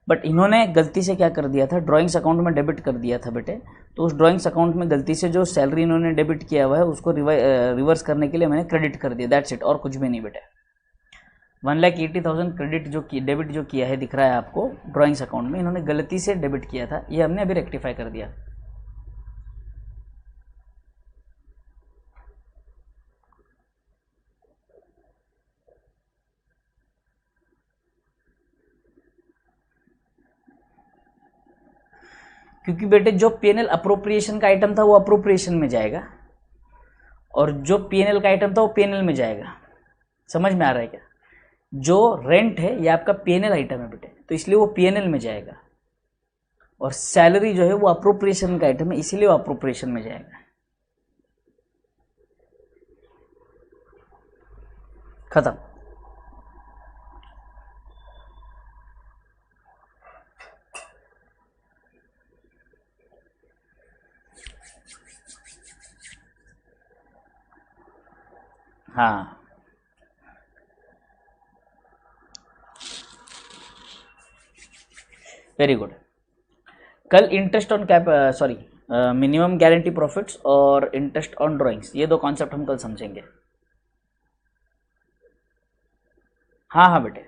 बट इन्होंने गलती से क्या कर दिया था, ड्राइंग्स अकाउंट में डेबिट कर दिया था बेटे। तो उस ड्राइंग्स अकाउंट में गलती से जो सैलरी इन्होंने डेबिट किया हुआ है उसको रिवर्स करने के लिए मैंने क्रेडिट कर दिया, दैट्स इट, और कुछ भी नहीं बेटे। 1,80,000 क्रेडिट जो डेबिट जो किया है दिख रहा है आपको ड्राइंग्स अकाउंट में, इन्होंने गलती से डेबिट किया था, ये हमने अभी रेक्टिफाई कर दिया। क्योंकि बेटे जो पीएनएल अप्रोप्रिएशन का आइटम था वो अप्रोप्रिएशन में जाएगा, और जो पीएनएल का आइटम था वो पीएनएल में जाएगा। समझ में आ रहा है क्या? जो रेंट है ये आपका पीएनएल आइटम है बेटे, तो इसलिए वो पीएनएल में जाएगा। और सैलरी जो है वो अप्रोप्रिएशन का आइटम है, इसीलिए वो अप्रोप्रिएशन में जाएगा। खत्म। हाँ वेरी गुड। कल interest on minimum guarantee profits और इंटरेस्ट ऑन ड्राइंग्स, ये दो कॉन्सेप्ट हम कल समझेंगे। हाँ हाँ बेटे,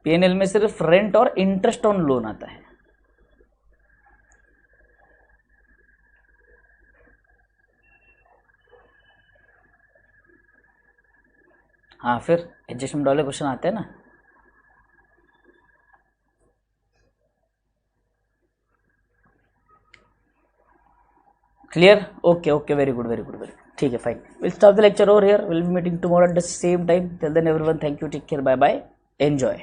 पीएनएल में सिर्फ रेंट और इंटरेस्ट ऑन लोन आता है। हाँ फिर एडजस्टमेंट वाले क्वेश्चन आते हैं ना। Clear? Okay okay very good very good very good. ठीक है fine, will stop the lecture over here, will be meeting tomorrow at the same time. Till then everyone, thank you, take care, bye bye, enjoy.